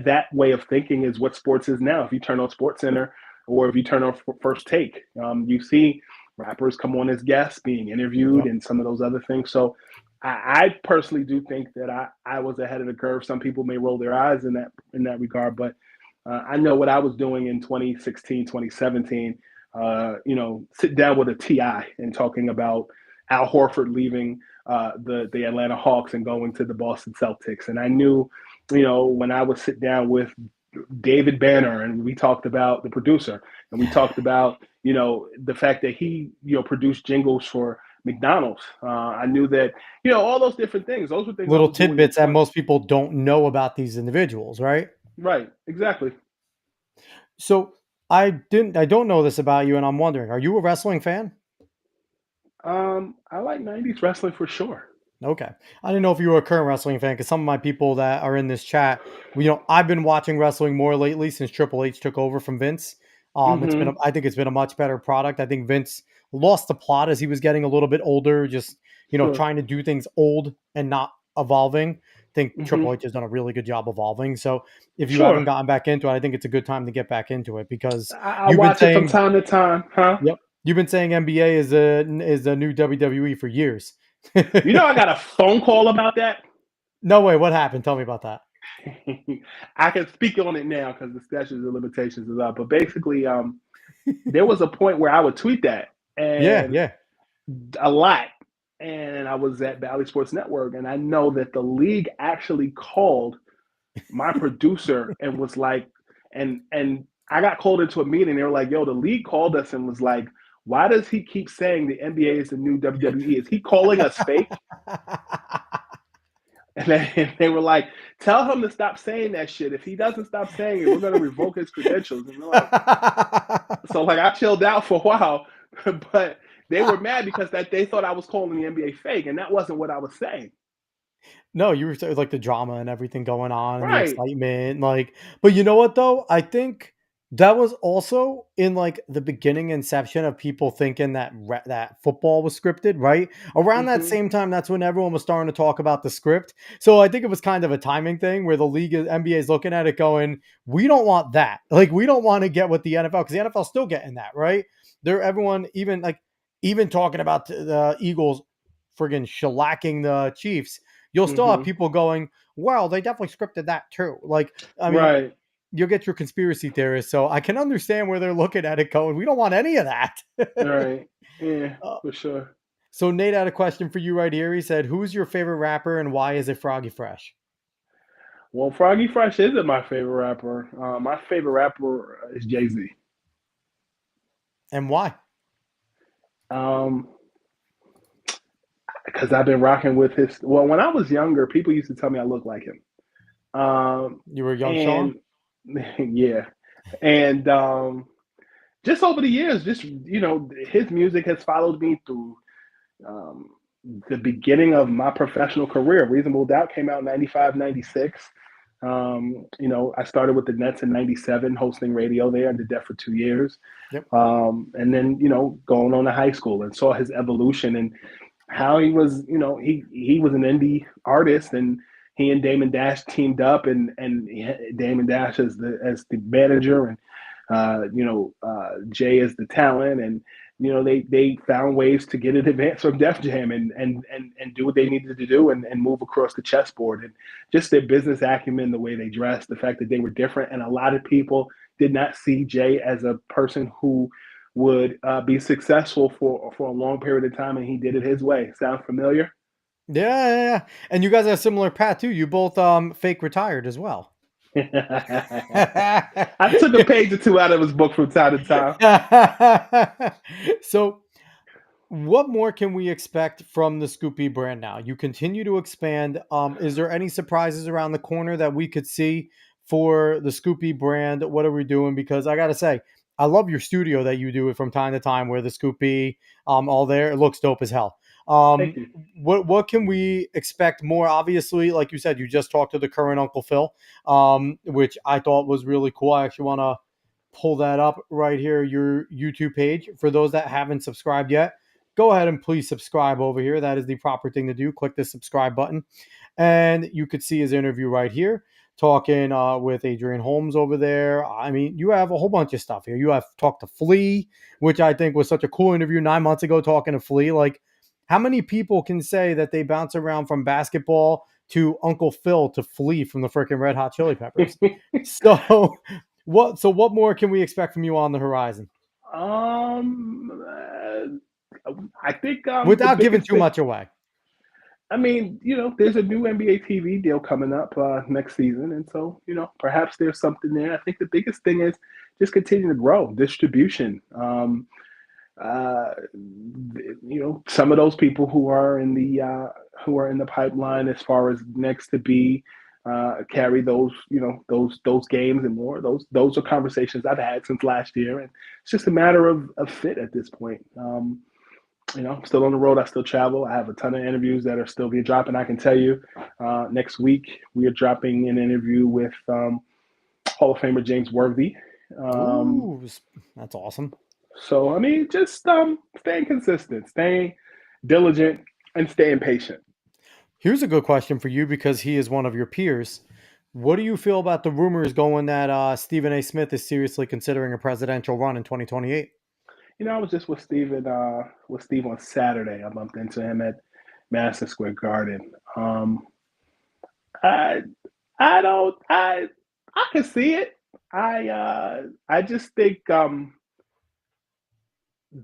that way of thinking is what sports is now. If you turn on Sports Center or if you turn on First Take, you see rappers come on as guests, being interviewed, Yep. and some of those other things. So I personally do think that I was ahead of the curve. Some people may roll their eyes in that regard, but I know what I was doing in 2016, 2017. Sit down with a Ti and talking about Al Horford leaving the Atlanta Hawks and going to the Boston Celtics, and I knew, when I would sit down with David Banner and we talked about the producer, and we talked about the fact that he produced jingles for McDonald's. I knew that all those different things. Those were things I Little was doing in tidbits that 20. most people don't know about these individuals, right? Right, exactly. So I don't know this about you, and I'm wondering, are you a wrestling fan? I like 90s wrestling for sure. Okay. I didn't know if you were a current wrestling fan, because some of my people that are in this chat, I've been watching wrestling more lately since Triple H took over from Vince. Hmm. I think it's been a much better product. I think Vince lost the plot as he was getting a little bit older, just, Sure. trying to do things old and not evolving. I think Triple Hmm. H has done a really good job evolving. So if you haven't Sure. gotten back into it, I think it's a good time to get back into it, because I you've been watch it from saying, time to time, huh? yep, you've been saying NBA is a new WWE for years. I got a phone call about that. No way. What happened? Tell me about that. I can speak on it now because the statute of limitations is up. But basically, there was a point where I would tweet that Yeah, and yeah. a lot. And I was at Valley Sports Network, and I know that the league actually called my producer and was like, and I got called into a meeting. They were like, "Yo, the league called us and was like, why does he keep saying the NBA is the new WWE? Is he calling us fake?" And they were like, "Tell him to stop saying that shit. If he doesn't stop saying it, we're going to revoke his credentials." And we're like, so like I chilled out for a while, but they were mad because that they thought I was calling the NBA fake, and that wasn't what I was saying. No, you were like the drama and everything going on and the Right. excitement, like, but you know what though? I think That was also in like the beginning inception of people thinking that that football was scripted, right? Around that Hmm. same time, that's when everyone was starting to talk about the script. So I think it was kind of a timing thing where the league, NBA is looking at it going, we don't want that. Like we don't want to get what the NFL, because the NFL's still getting that, right? They're everyone even talking about the Eagles friggin' shellacking the Chiefs. You'll still have Hmm. people going, well, they definitely scripted that too. Like, I mean, Right. you'll get your conspiracy theorists. So I can understand where they're looking at it going, we don't want any of that. Right. Yeah, uh, for sure. so Nate had a question for you right here. He said, who's your favorite rapper and why is it Froggy Fresh? Well, Froggy Fresh isn't my favorite rapper. My favorite rapper is Jay Z. And why? Um, because I've been rocking with his. Well, when I was younger, people used to tell me I look like him. Um, You were young Sean? and yeah, and just over the years, just his music has followed me through um, the beginning of my professional career. Reasonable Doubt came out in 95, 96. I started with the Nets in 97, hosting radio there. I did that for 2 years. Yep. And then, going on to high school and saw his evolution and how he was, he was an indie artist and he and Damon Dash teamed up and Damon Dash as the manager and Jay as the talent and they found ways to get an advance from Def Jam and do what they needed to do and move across the chessboard and just their business acumen, the way they dressed, the fact that they were different, and a lot of people did not see Jay as a person who would be successful for a long period of time, and he did it his way. Sound familiar? Yeah, yeah, yeah. And you guys have a similar path too. You both fake retired as well. I took a page or two out of his book from time to time. So what more can we expect from the Scoopy brand now? You continue to expand. Is there any surprises around the corner that we could see for the Scoopy brand? What are we doing? Because I gotta say, I love your studio that you do it from time to time where the Scoopy all there. It looks dope as hell. Thank you. What can we expect more? Obviously, like you said, you just talked to the current Uncle Phil, which I thought was really cool. I actually want to pull that up right here, your YouTube page. For those that haven't subscribed yet, go ahead and please subscribe over here. That is the proper thing to do. Click the subscribe button, and you could see his interview right here, talking with Adrian Holmes over there. I mean, you have a whole bunch of stuff here. You have talked to Flea, which I think was such a cool interview 9 months ago, talking to Flea. Like, how many people can say that they bounce around from basketball to Uncle Phil to Flea from the freaking Red Hot Chili Peppers? So what more can we expect from you on the horizon? I think the Without giving biggest too thing. much away. I mean, there's a new NBA TV deal coming up next season, and so perhaps there's something there. I think the biggest thing is just continue to grow distribution. Some of those people who are in the pipeline as far as next to be carry those games and more. Those are conversations I've had since last year, and it's just a matter of fit at this point. I'm still on the road. I still travel. I have a ton of interviews that are still being dropped. And I can tell you, next week we are dropping an interview with Hall of Famer James Worthy. Um, Ooh, that's awesome. so I mean, just staying consistent, staying diligent, and staying patient. Here's a good question for you because he is one of your peers. What do you feel about the rumors going that Stephen A. Smith is seriously considering a presidential run in 2028? I was just with Steve on Saturday. I bumped into him at Madison Square Garden. I I don't I can see it. I just think the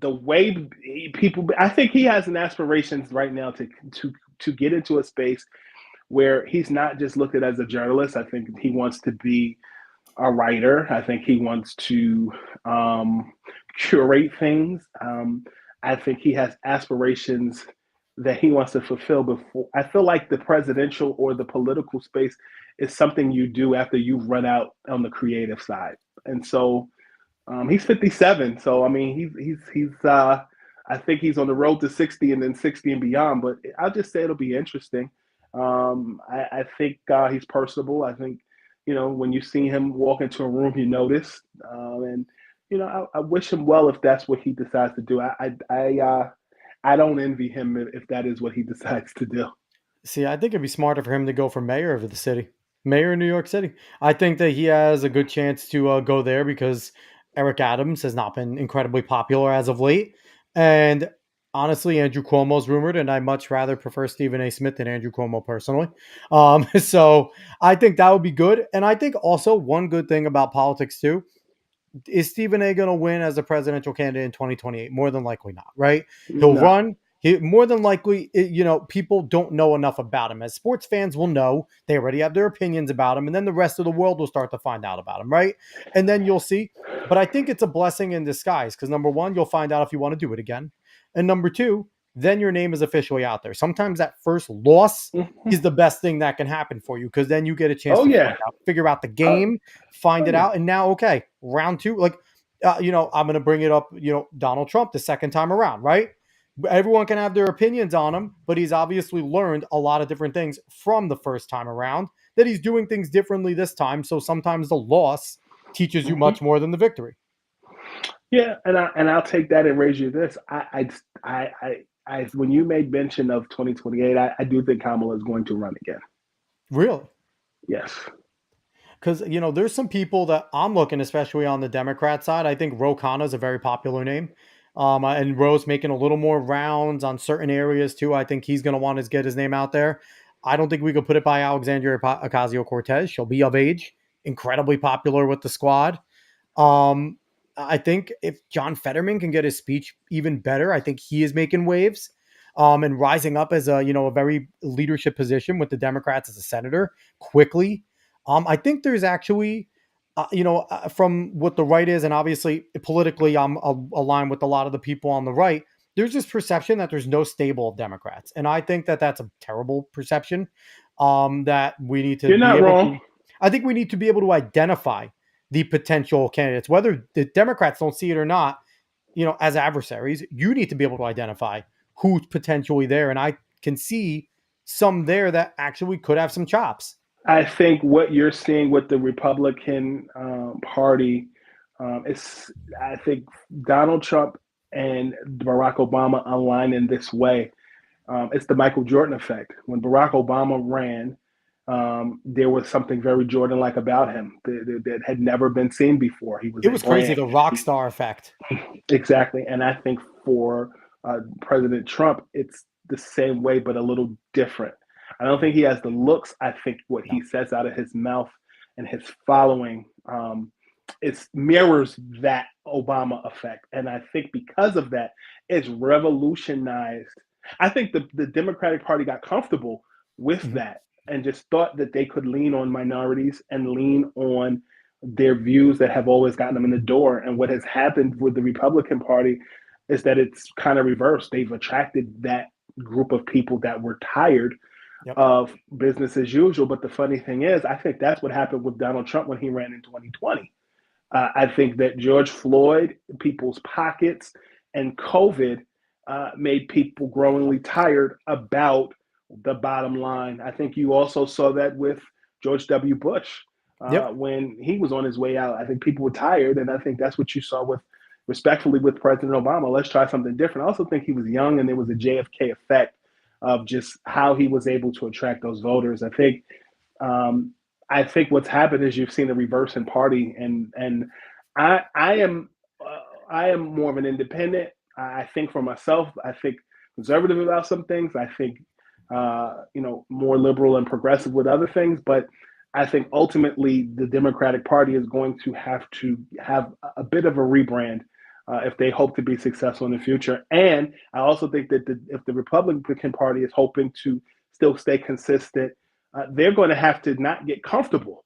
way people I think he has an aspirations right now to get into a space where he's not just looked at as a journalist. I think he wants to be a writer. I think he wants to um, curate things. I think he has aspirations that he wants to fulfill before. I feel like the presidential or the political space is something you do after you've run out on the creative side. And so he's 57. So I mean, he's I think he's on the road to 60 and then 60 and beyond. But I'll just say it'll be interesting. I think he's personable. I think when you see him walk into a room, you notice. And I wish him well if that's what he decides to do. I don't envy him if that is what he decides to do. See, I think it'd be smarter for him to go for mayor of the city, mayor of New York City. I think that he has a good chance to go there because Eric Adams has not been incredibly popular as of late. And honestly, Andrew Cuomo's rumored, and I much rather prefer Stephen A. Smith than Andrew Cuomo personally. So I think that would be good. And I think also one good thing about politics too is Stephen A. going to win as a presidential candidate in 2028? More than likely not, right? He'll No. run. He more than likely, people don't know enough about him. As sports fans will know, they already have their opinions about him, and then the rest of the world will start to find out about him, right? And then you'll see. But I think it's a blessing in disguise because number one, you'll find out if you want to do it again, and number two, then your name is officially out there. Sometimes that first loss is the best thing that can happen for you because then you get a chance Oh to yeah. figure out the game, find Oh, it yeah. out, and now okay, round two, like I'm going to bring it up, Donald Trump the second time around, right? Everyone can have their opinions on him, but he's obviously learned a lot of different things from the first time around that he's doing things differently this time. So sometimes the loss teaches you much more than the victory. Yeah, and I'll take that and raise you this. When you made mention of 2028, I do think Kamala is going to run again. Really? Yes. Because, there's some people that I'm looking, especially on the Democrat side. I think Ro Khanna is a very popular name. And Ro's making a little more rounds on certain areas too. I think he's going to want to get his name out there. I don't think we could put it by Alexandria Ocasio-Cortez. She'll be of age, incredibly popular with the squad. I think if John Fetterman can get his speech even better, I think he is making waves. And rising up as a very leadership position with the Democrats as a senator quickly. I think there's actually, from what the right is, and obviously politically, I'm aligned with a lot of the people on the right. There's this perception that there's no stable Democrats, and I think that that's a terrible perception. That we need to. You're not wrong. I think we need to be able to identify the potential candidates, whether the Democrats don't see it or not. As adversaries, you need to be able to identify who's potentially there, and I can see some there that actually could have some chops. I think what you're seeing with the Republican Party is, I think Donald Trump and Barack Obama align in this way. It's the Michael Jordan effect. When Barack Obama ran, there was something very Jordan-like about him that had never been seen before. It was crazy, the rock star effect. Exactly. And I think for President Trump, it's the same way, but a little different. I don't think he has the looks. I think what he says out of his mouth and his following it mirrors that Obama effect. And I think because of that, it's revolutionized. I think the Democratic Party got comfortable with that and just thought that they could lean on minorities and lean on their views that have always gotten them in the door. And what has happened with the Republican Party is that it's kind of reversed. They've attracted that group of people that were tired of business as usual. But the funny thing is, I think that's what happened with Donald Trump when he ran in 2020. I think that George Floyd, people's pockets, and COVID made people growingly tired about the bottom line. I think you also saw that with George W. Bush when he was on his way out. I think people were tired, and I think that's what you saw respectfully, with President Obama. Let's try something different. I also think he was young, and there was a JFK effect of just how he was able to attract those voters. I think what's happened is you've seen a reverse in party, and I am more of an independent. I think for myself. I think conservative about some things. I think more liberal and progressive with other things. But I think ultimately the Democratic Party is going to have a bit of a rebrand if they hope to be successful in the future. And I also think that if the Republican Party is hoping to still stay consistent, they're going to have to not get comfortable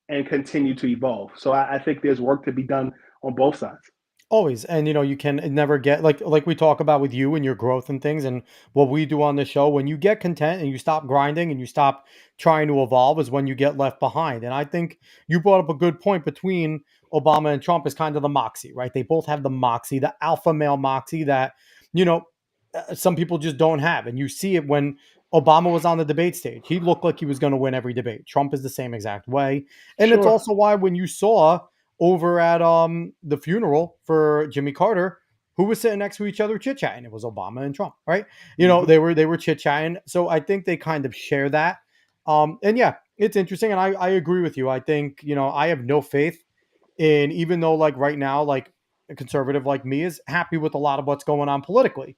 and continue to evolve. So I think there's work to be done on both sides. Always. And you can never get like we talk about with you and your growth and things and what we do on the show. When you get content and you stop grinding and you stop trying to evolve is when you get left behind. And I think you brought up a good point between Obama and Trump is kind of the moxie, right? They both have the moxie, the alpha male moxie that, some people just don't have. And you see it when Obama was on the debate stage. He looked like he was going to win every debate. Trump is the same exact way. And it's Sure. also why when you saw over at the funeral for Jimmy Carter, who was sitting next to each other chit-chatting? It was Obama and Trump, right? You know, Mhm. they were chit-chatting. So I think they kind of share that. And yeah, it's interesting. And I agree with you. I think, you know, I have no faith in, even though like right now, like a conservative like me is happy with a lot of what's going on politically.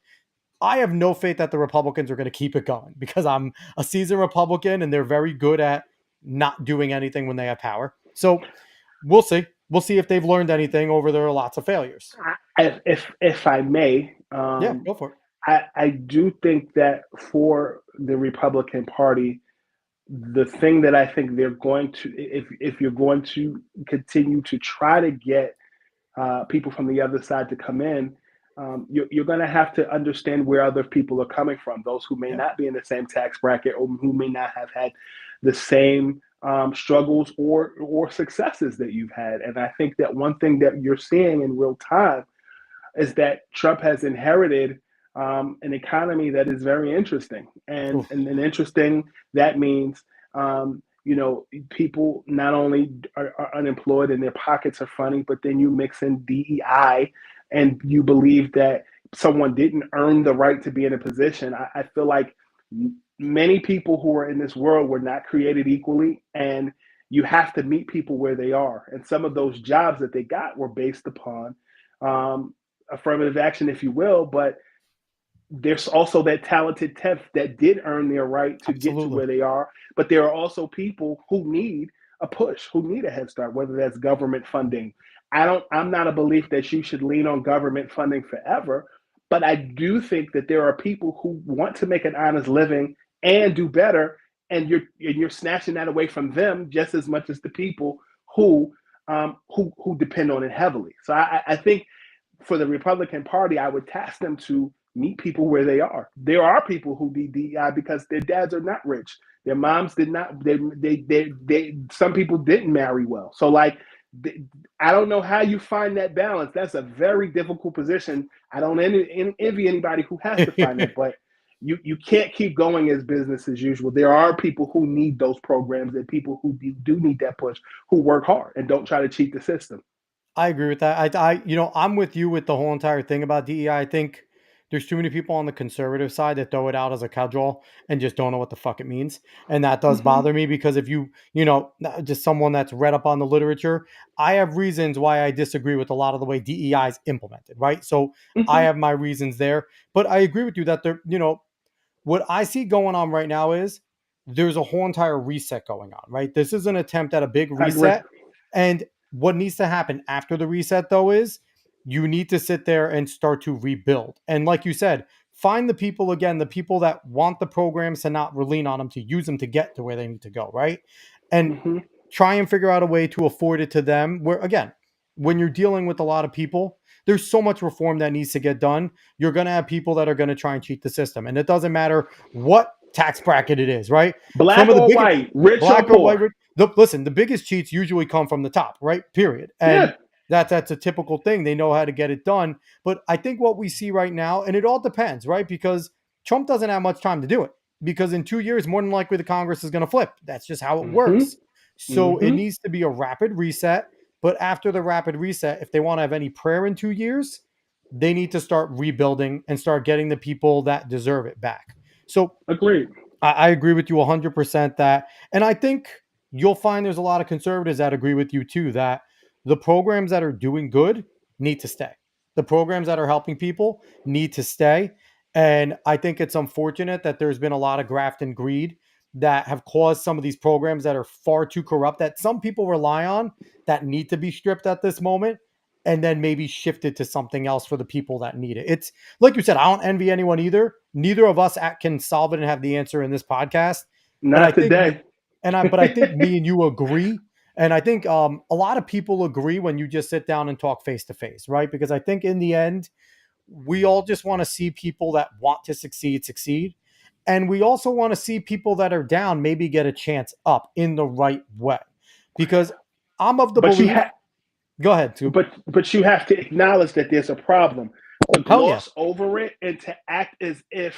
I have no faith that the Republicans are going to keep it going because I'm a seasoned Republican and they're very good at not doing anything when they have power. So we'll see. We'll see if they've learned anything over their lots of failures. If I may, Yeah, go for it. I do think that for the Republican Party, the thing that I think they're going to, if you're going to continue to try to get people from the other side to come in, you're going to have to understand where other people are coming from. Those who may Yeah, not be in the same tax bracket or who may not have had the same struggles or successes that you've had. And I think that one thing that you're seeing in real time is that Trump has inherited an economy that is very interesting, oof, and interesting that means you know, people not only are unemployed and their pockets are funny, but then you mix in DEI and you believe that someone didn't earn the right to be in a position. I feel like many people who are in this world were not created equally, and you have to meet people where they are. And some of those jobs that they got were based upon affirmative action, if you will, but there's also that talented tenth that did earn their right to get to absolutely. where they are. But there are also people who need a push, who need a head start, whether that's government funding. I'm not a belief that you should lean on government funding forever, but I do think that there are people who want to make an honest living and do better, and you're snatching that away from them just as much as the people who depend on it heavily. So I think for the Republican Party, I would task them to meet people where they are. There are people who need DEI because their dads are not rich. Their moms did not. Some people didn't marry well. So like, I don't know how you find that balance. That's a very difficult position. I don't envy anybody who has to find that, but you can't keep going as business as usual. There are people who need those programs and people who do need that push, who work hard and don't try to cheat the system. I agree with that. You know, I'm with you with the whole entire thing about DEI. I think there's too many people on the conservative side that throw it out as a cudgel and just don't know what the fuck it means. And that does Mm-hmm. bother me because if you know, just someone that's read up on the literature, I have reasons why I disagree with a lot of the way DEI is implemented, right? So I Mm-hmm. have my reasons there. But I agree with you that there, you know, what I see going on right now is there's a whole entire reset going on, right? This is an attempt at a big I agree. reset. And what needs to happen after the reset, though, is you need to sit there and start to rebuild. And like you said, find the people again, the people that want the programs to not lean on them, to use them to get to where they need to go, right? And Mm-hmm. try and figure out a way to afford it to them. Where, again, when you're dealing with a lot of people, there's so much reform that needs to get done. You're going to have people that are going to try and cheat the system. And it doesn't matter what tax bracket it is, right? Some Black of the or biggest, white, rich or black or white, poor. listen, the biggest cheats usually come from the top, right? Period. And Yeah. that's a typical thing. They know how to get it done. But I think what we see right now, and it all depends, right? Because Trump doesn't have much time to do it. Because in 2 years, more than likely, the Congress is going to flip. That's just how it Mm-hmm. works. So it Mm-hmm. needs to be a rapid reset. But after the rapid reset, if they want to have any prayer in 2 years, they need to start rebuilding and start getting the people that deserve it back. So Agreed. I agree with you 100% that. And I think you'll find there's a lot of conservatives that agree with you too, that the programs that are doing good need to stay. The programs that are helping people need to stay. And I think it's unfortunate that there's been a lot of graft and greed that have caused some of these programs that are far too corrupt that some people rely on that need to be stripped at this moment and then maybe shifted to something else for the people that need it. It's like you said, I don't envy anyone either. Neither of us can solve it and have the answer in this podcast. And I Not think today. but I think me and you agree. And I think a lot of people agree when you just sit down and talk face to face, right? Because I think in the end, we all just want to see people that want to succeed. And we also want to see people that are down maybe get a chance up in the right way. Because I'm of the But you belief, have go ahead, Scoop. but you have to acknowledge that there's a problem. To Hell yeah. gloss over it and to act as if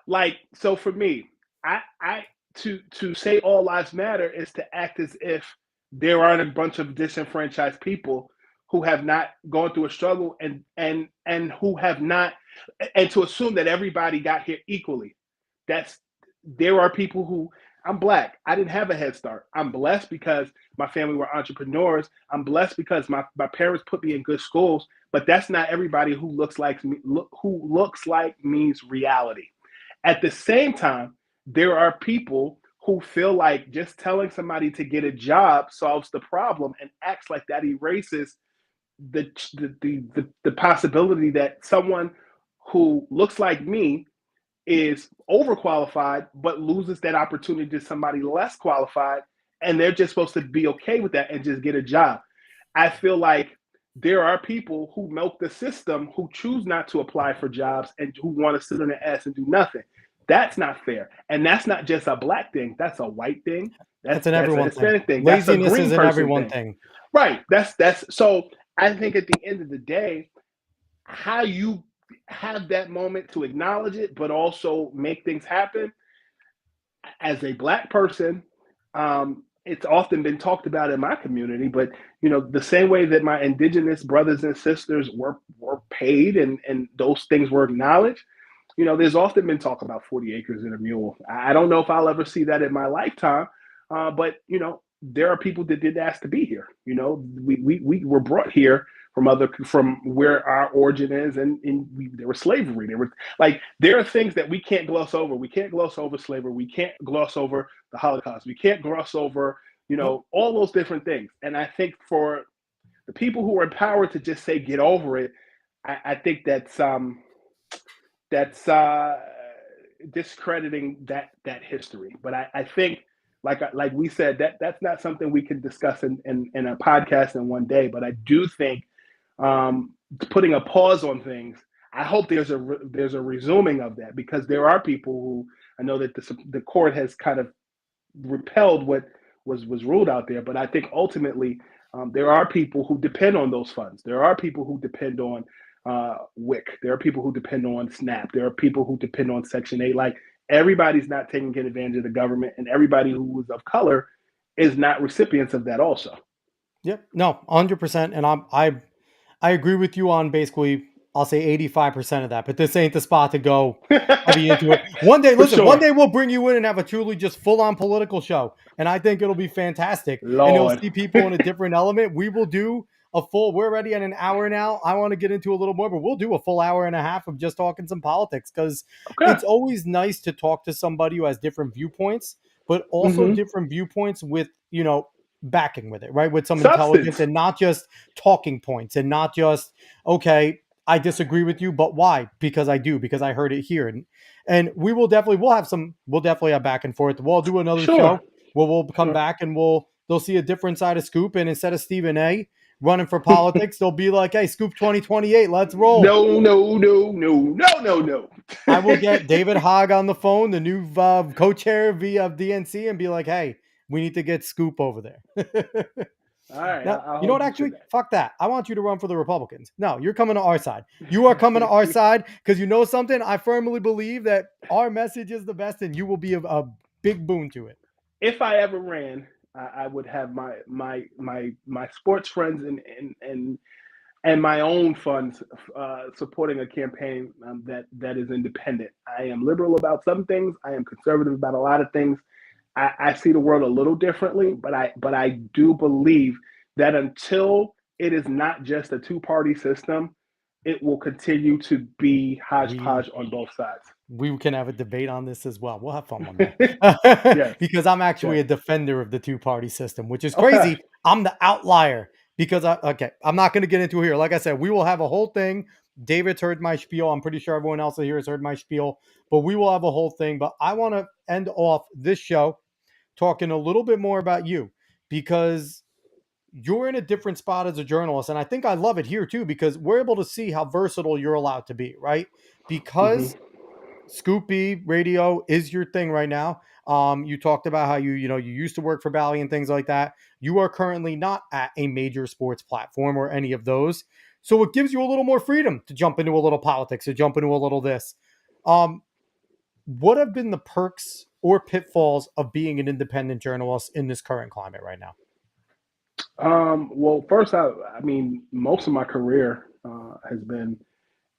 like, so for me, I to say all lives matter is to act as if there aren't a bunch of disenfranchised people who have not gone through a struggle and who have not, and to assume that everybody got here equally. That's There are people who, I'm black. I didn't have a head start. I'm blessed because my family were entrepreneurs. I'm blessed because my parents put me in good schools, but that's not everybody who looks like me, who looks like me's reality. At the same time, there are people who feel like just telling somebody to get a job solves the problem and acts like that erases the possibility that someone who looks like me is overqualified but loses that opportunity to somebody less qualified, and they're just supposed to be okay with that and just get a job. I feel like there are people who milk the system who choose not to apply for jobs and who want to sit on their ass and do nothing. That's not fair. And that's not just a black thing. That's a white thing. That's an everyone That's a Hispanic thing. thing. That's a Laziness green is an person everyone thing. thing. Right. That's so I think at the end of the day, how you have that moment to acknowledge it, but also make things happen. As a black person, it's often been talked about in my community, but the same way that my indigenous brothers and sisters were paid and those things were acknowledged, there's often been talk about 40 acres and a mule. I don't know if I'll ever see that in my lifetime, but there are people that did ask to be here. We were brought here from where our origin is, and there was slavery. There are things that we can't gloss over. We can't gloss over slavery. We can't gloss over the Holocaust. We can't gloss over all those different things. And I think for the people who are empowered to just say get over it, I think that's discrediting that history. But I think, like we said, that's not something we can discuss in a podcast in one day. But I do think putting a pause on things, I hope there's a resuming of that, because there are people who, I know that the court has kind of repelled what was ruled out there, but I think ultimately there are people who depend on those funds. There are people who depend on WIC. There are people who depend on SNAP. There are people who depend on Section 8. Like, everybody's not taking advantage of the government, and everybody who is of color is not recipients of that also. Yep. No, 100%. And I agree with you on basically, I'll say 85% of that, but this ain't the spot to go heavy into it. One day, listen, sure. One day we'll bring you in and have a truly just full-on political show. And I think it'll be fantastic. Lord. And you'll see people in a different element. We will do we're already at an hour now. I want to get into a little more, but we'll do a full hour and a half of just talking some politics, because it's always nice to talk to somebody who has different viewpoints, but also different viewpoints with, backing with it, right? With some intelligence, and not just talking points, and not just, okay, I disagree with you, but why? Because I do, because I heard it here. And we'll definitely have back and forth. We'll do another show where we'll come back and they'll see a different side of Scoop. And instead of Stephen A running for politics, they'll be like, hey, Scoop 2028, let's roll. No. I will get David Hogg on the phone, the new co-chair of DNC, and be like, hey, we need to get Scoop over there. All right. Now, you know what? Actually, fuck that. I want you to run for the Republicans. No, you're coming to our side. You are coming to our side because you know something. I firmly believe that our message is the best, and you will be a big boon to it. If I ever ran, I would have my sports friends and my own funds supporting a campaign that is independent. I am liberal about some things. I am conservative about a lot of things. I see the world a little differently, but I do believe that until it is not just a two-party system, it will continue to be hodgepodge on both sides. We can have a debate on this as well. We'll have fun on that. Because I'm actually a defender of the two-party system, which is crazy. Okay. I'm the outlier because I'm not going to get into it here. Like I said, we will have a whole thing. David's heard my spiel. I'm pretty sure everyone else here has heard my spiel, but we will have a whole thing. But I want to end off this show talking a little bit more about you, because you're in a different spot as a journalist. And I think I love it here too, because we're able to see how versatile you're allowed to be, right? Because Scoop B radio is your thing right now. You talked about how you used to work for Bally and things like that. You are currently not at a major sports platform or any of those. So it gives you a little more freedom to jump into a little politics, to jump into a little this. what have been the perks or pitfalls of being an independent journalist in this current climate right now? Well, first, I mean, most of my career has been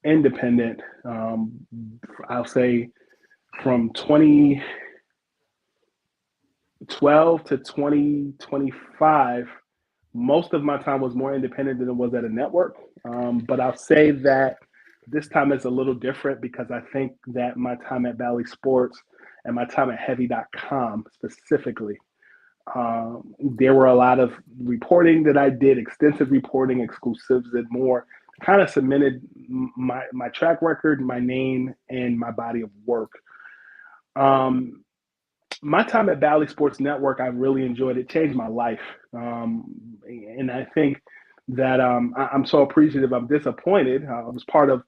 independent. I'll say from 2012 to 2025, most of my time was more independent than it was at a network. But I'll say that this time is a little different because I think that my time at Bally Sports and my time at Heavy.com specifically, there were a lot of reporting that I did, extensive reporting, exclusives, and more. Kind of cemented my track record, my name, and my body of work. My time at Bally Sports Network, I really enjoyed. It changed my life, and I think that I'm so appreciative. I'm disappointed. I was part of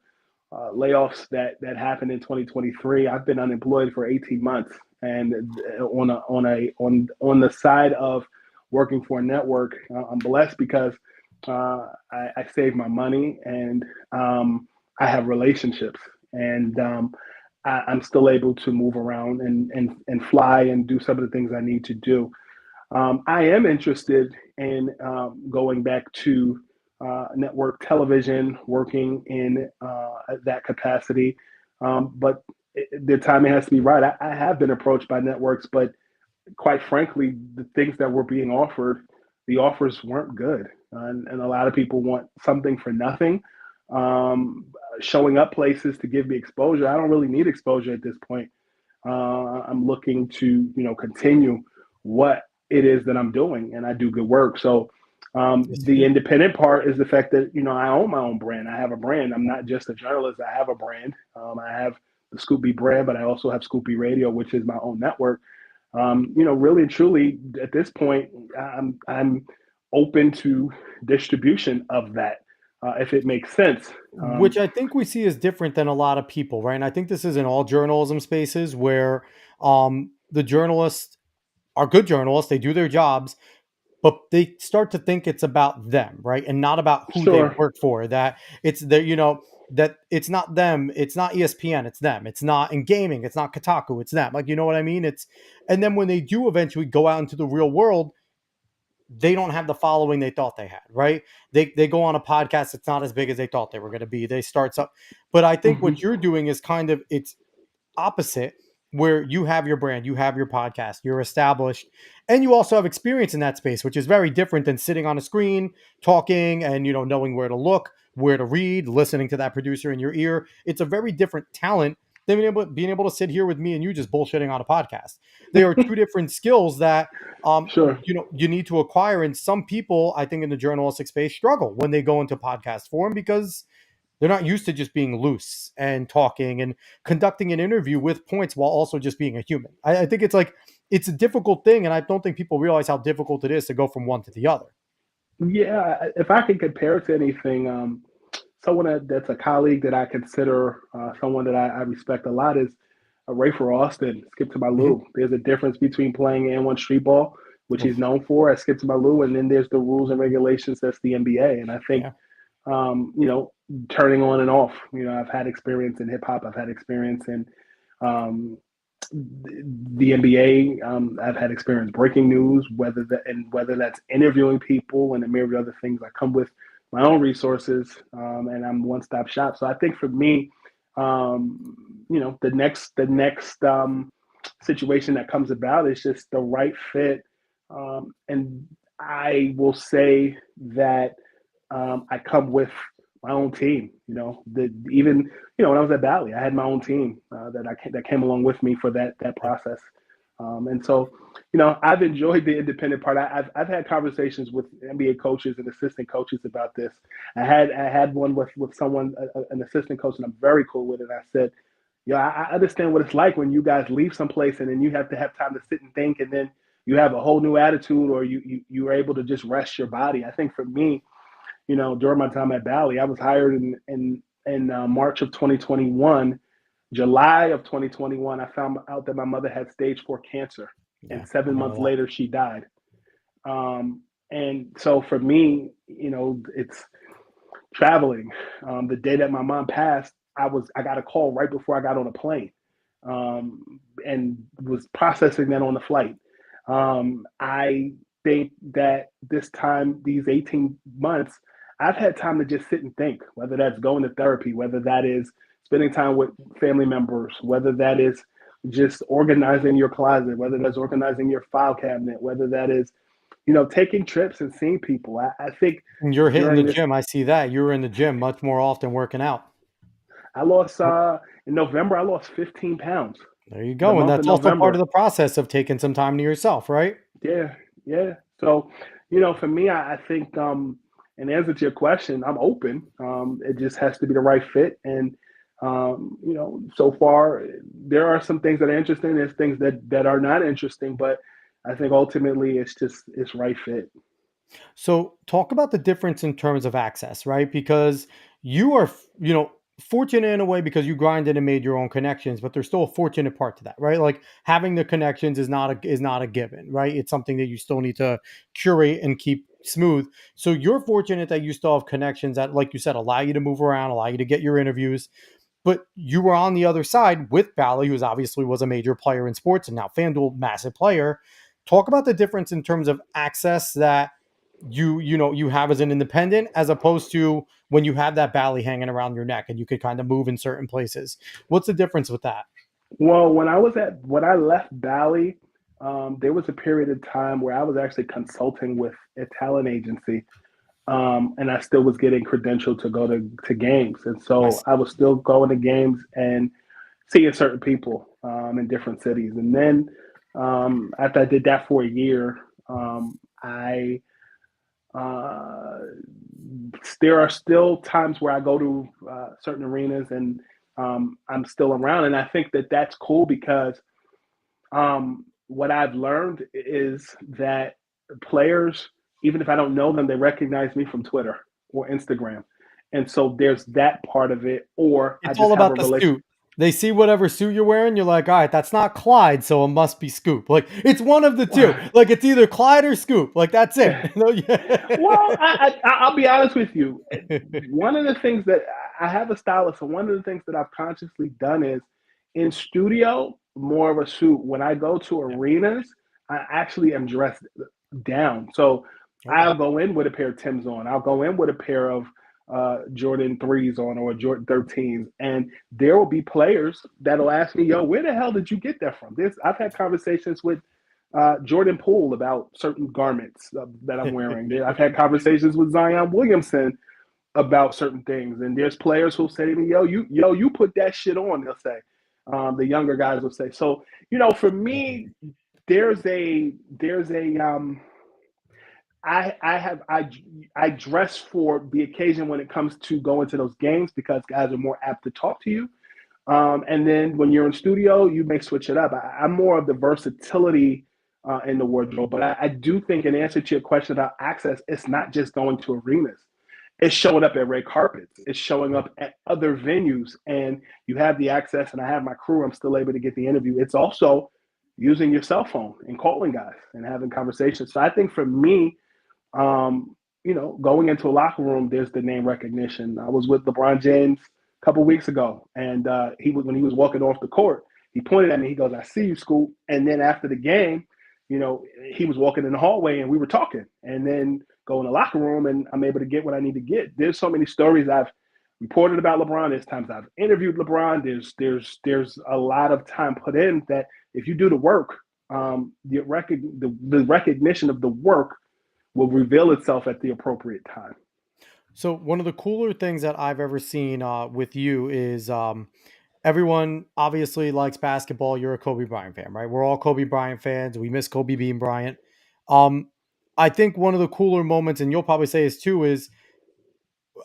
layoffs that happened in 2023. I've been unemployed for 18 months, and on the side of working for a network, I'm blessed because I save my money and I have relationships, and I'm still able to move around and fly and do some of the things I need to do. I am interested in going back to network television, working in that capacity. But the timing has to be right. I have been approached by networks, but quite frankly, the things that were being offered, the offers weren't good. And a lot of people want something for nothing. Showing up places to give me exposure. I don't really need exposure at this point. I'm looking to, continue what it is that I'm doing, and I do good work. So the independent part is the fact that, I own my own brand. I have a brand. I'm not just a journalist. I have a brand. I have the Scoop B brand, but I also have Scoop B Radio, which is my own network. Really and truly at this point, I'm open to distribution of that, if it makes sense. Which I think we see as different than a lot of people, right? And I think this is in all journalism spaces where the journalists are good journalists, they do their jobs, but they start to think it's about them, right? And not about who they Sure. work for. That it's that it's not them, it's not ESPN, it's them. It's not in gaming, it's not Kotaku, it's them. Like, you know what I mean? And then when they do eventually go out into the real world, they don't have the following they thought they had, right? They go on a podcast, it's not as big as they thought they were going to be. They start some, but I think Mhm. what you're doing is kind of it's opposite, where you have your brand, you have your podcast, you're established, and you also have experience in that space, which is very different than sitting on a screen talking and knowing where to look, where to read, listening to that producer in your ear. It's a very different talent than being able to sit here with me and you just bullshitting on a podcast. They are two different skills that Sure. you need to acquire. And some people, I think, in the journalistic space struggle when they go into podcast form because they're not used to just being loose and talking and conducting an interview with points while also just being a human. I think it's a difficult thing, and I don't think people realize how difficult it is to go from one to the other. Yeah, if I can compare it to anything, someone that's a colleague that I consider someone that I respect a lot is Rafer Austin, Skip to My Mhm. Lou. There's a difference between playing N1 street ball, which he's Oof. known for as Skip to My Lou, and then there's the rules and regulations that's the NBA. And I think, Yeah. turning on and off. I've had experience in hip hop. I've had experience in um, the NBA. I've had experience breaking news, whether that's interviewing people and a myriad of other things. I come with my own resources, and I'm one stop shop. So I think for me, the next situation that comes about is just the right fit, and I will say that I come with my own team. Even when I was at Bally, I had my own team that came along with me for that Yeah. process. And so, I've enjoyed the independent part. I've had conversations with NBA coaches and assistant coaches about this. I had one with someone, an assistant coach, and I'm very cool with it. I said, I understand what it's like when you guys leave someplace and then you have to have time to sit and think, and then you have a whole new attitude, or you are able to just rest your body. I think for me, during my time at Bally, I was hired in March of 2021. July of 2021, I found out that my mother had stage 4 cancer, Yeah. and I 7 months remember that. later she died. And so for me, it's traveling. The day that my mom passed, I got a call right before I got on a plane. and was processing that on the flight. I think that this time, these 18 months, I've had time to just sit and think, whether that's going to therapy, whether that is spending time with family members, whether that is just organizing your closet, whether that's organizing your file cabinet, whether that is, taking trips and seeing people. I think And you're hitting the during this, gym. I see that. You were in the gym much more often working out. I lost, in November, I lost 15 pounds. There you The go. And month of that's also part of November. the process of taking some time to yourself, right? Yeah, yeah. So, for me, I think, in answer to your question, I'm open. It just has to be the right fit. And, so far, there are some things that are interesting. There's things that are not interesting, but I think ultimately it's right fit. So talk about the difference in terms of access, right? Because you are, fortunate in a way because you grinded and made your own connections, but there's still a fortunate part to that, right? Like having the connections is not a given, right? It's something that you still need to curate and keep smooth. So you're fortunate that you still have connections that, like you said, allow you to move around, allow you to get your interviews. But you were on the other side with Bally, who's obviously was a major player in sports and now FanDuel, massive player. Talk about the difference in terms of access that you have as an independent as opposed to when you have that Bally hanging around your neck and you could kind of move in certain places. What's the difference with that? Well, when I left Bally, there was a period of time where I was actually consulting with a talent agency, and I still was getting credentialed to go to games. And I so see. I was still going to games and seeing certain people in different cities. And then after I did that for a year, I uh, there are still times where I go to certain arenas and I'm still around. And I think that that's cool because what I've learned is that players, even if I don't know them, they recognize me from Twitter or Instagram. And so there's that part of it, or I It's all just have a about the relation. suit. They see whatever suit you're wearing, you're like, all right, that's not Clyde, so it must be Scoop. Like it's one of the two. Like it's either Clyde or Scoop. Like that's it. No, Well, yeah. I'll be honest with you. One of the things that I have a stylist, and one of the things that I've consciously done is in studio, more of a suit. When I go to Yeah. arenas, I actually am dressed down. So Okay. I'll go in with a pair of Tim's on. I'll go in with a pair of Jordan 3s on or Jordan 13s. And there will be players that'll ask me, yo, where the hell did you get that from? I've had conversations with Jordan Poole about certain garments that I'm wearing. I've had conversations with Zion Williamson about certain things, and there's players who'll say to me, you put that shit on." They'll say, the younger guys will say. So for me, there's a I dress for the occasion when it comes to going to those games because guys are more apt to talk to you. And then when you're in studio, you may switch it up. I'm more of the versatility in the wardrobe, but I do think, in answer to your question about access, it's not just going to arenas. It's showing up at red carpets. It's showing Yeah. up at other venues, and you have the access. And I have my crew. I'm still able to get the interview. It's also using your cell phone and calling guys and having conversations. So I think for me, going into a locker room, there's the name recognition. I was with LeBron James a couple weeks ago, and when he was walking off the court, he pointed at me. He goes, "I see you, Scoop." And then after the game, he was walking in the hallway, and we were talking. And then go in the locker room, and I'm able to get what I need to get. There's so many stories I've reported about LeBron. There's times I've interviewed LeBron. There's a lot of time put in that if you do the work, the recognition of the work will reveal itself at the appropriate time. So one of the cooler things that I've ever seen with you is everyone obviously likes basketball. You're a Kobe Bryant fan, right? We're all Kobe Bryant fans. We miss Kobe Bean Bryant. Um, I think one of the cooler moments, and you'll probably say this too, is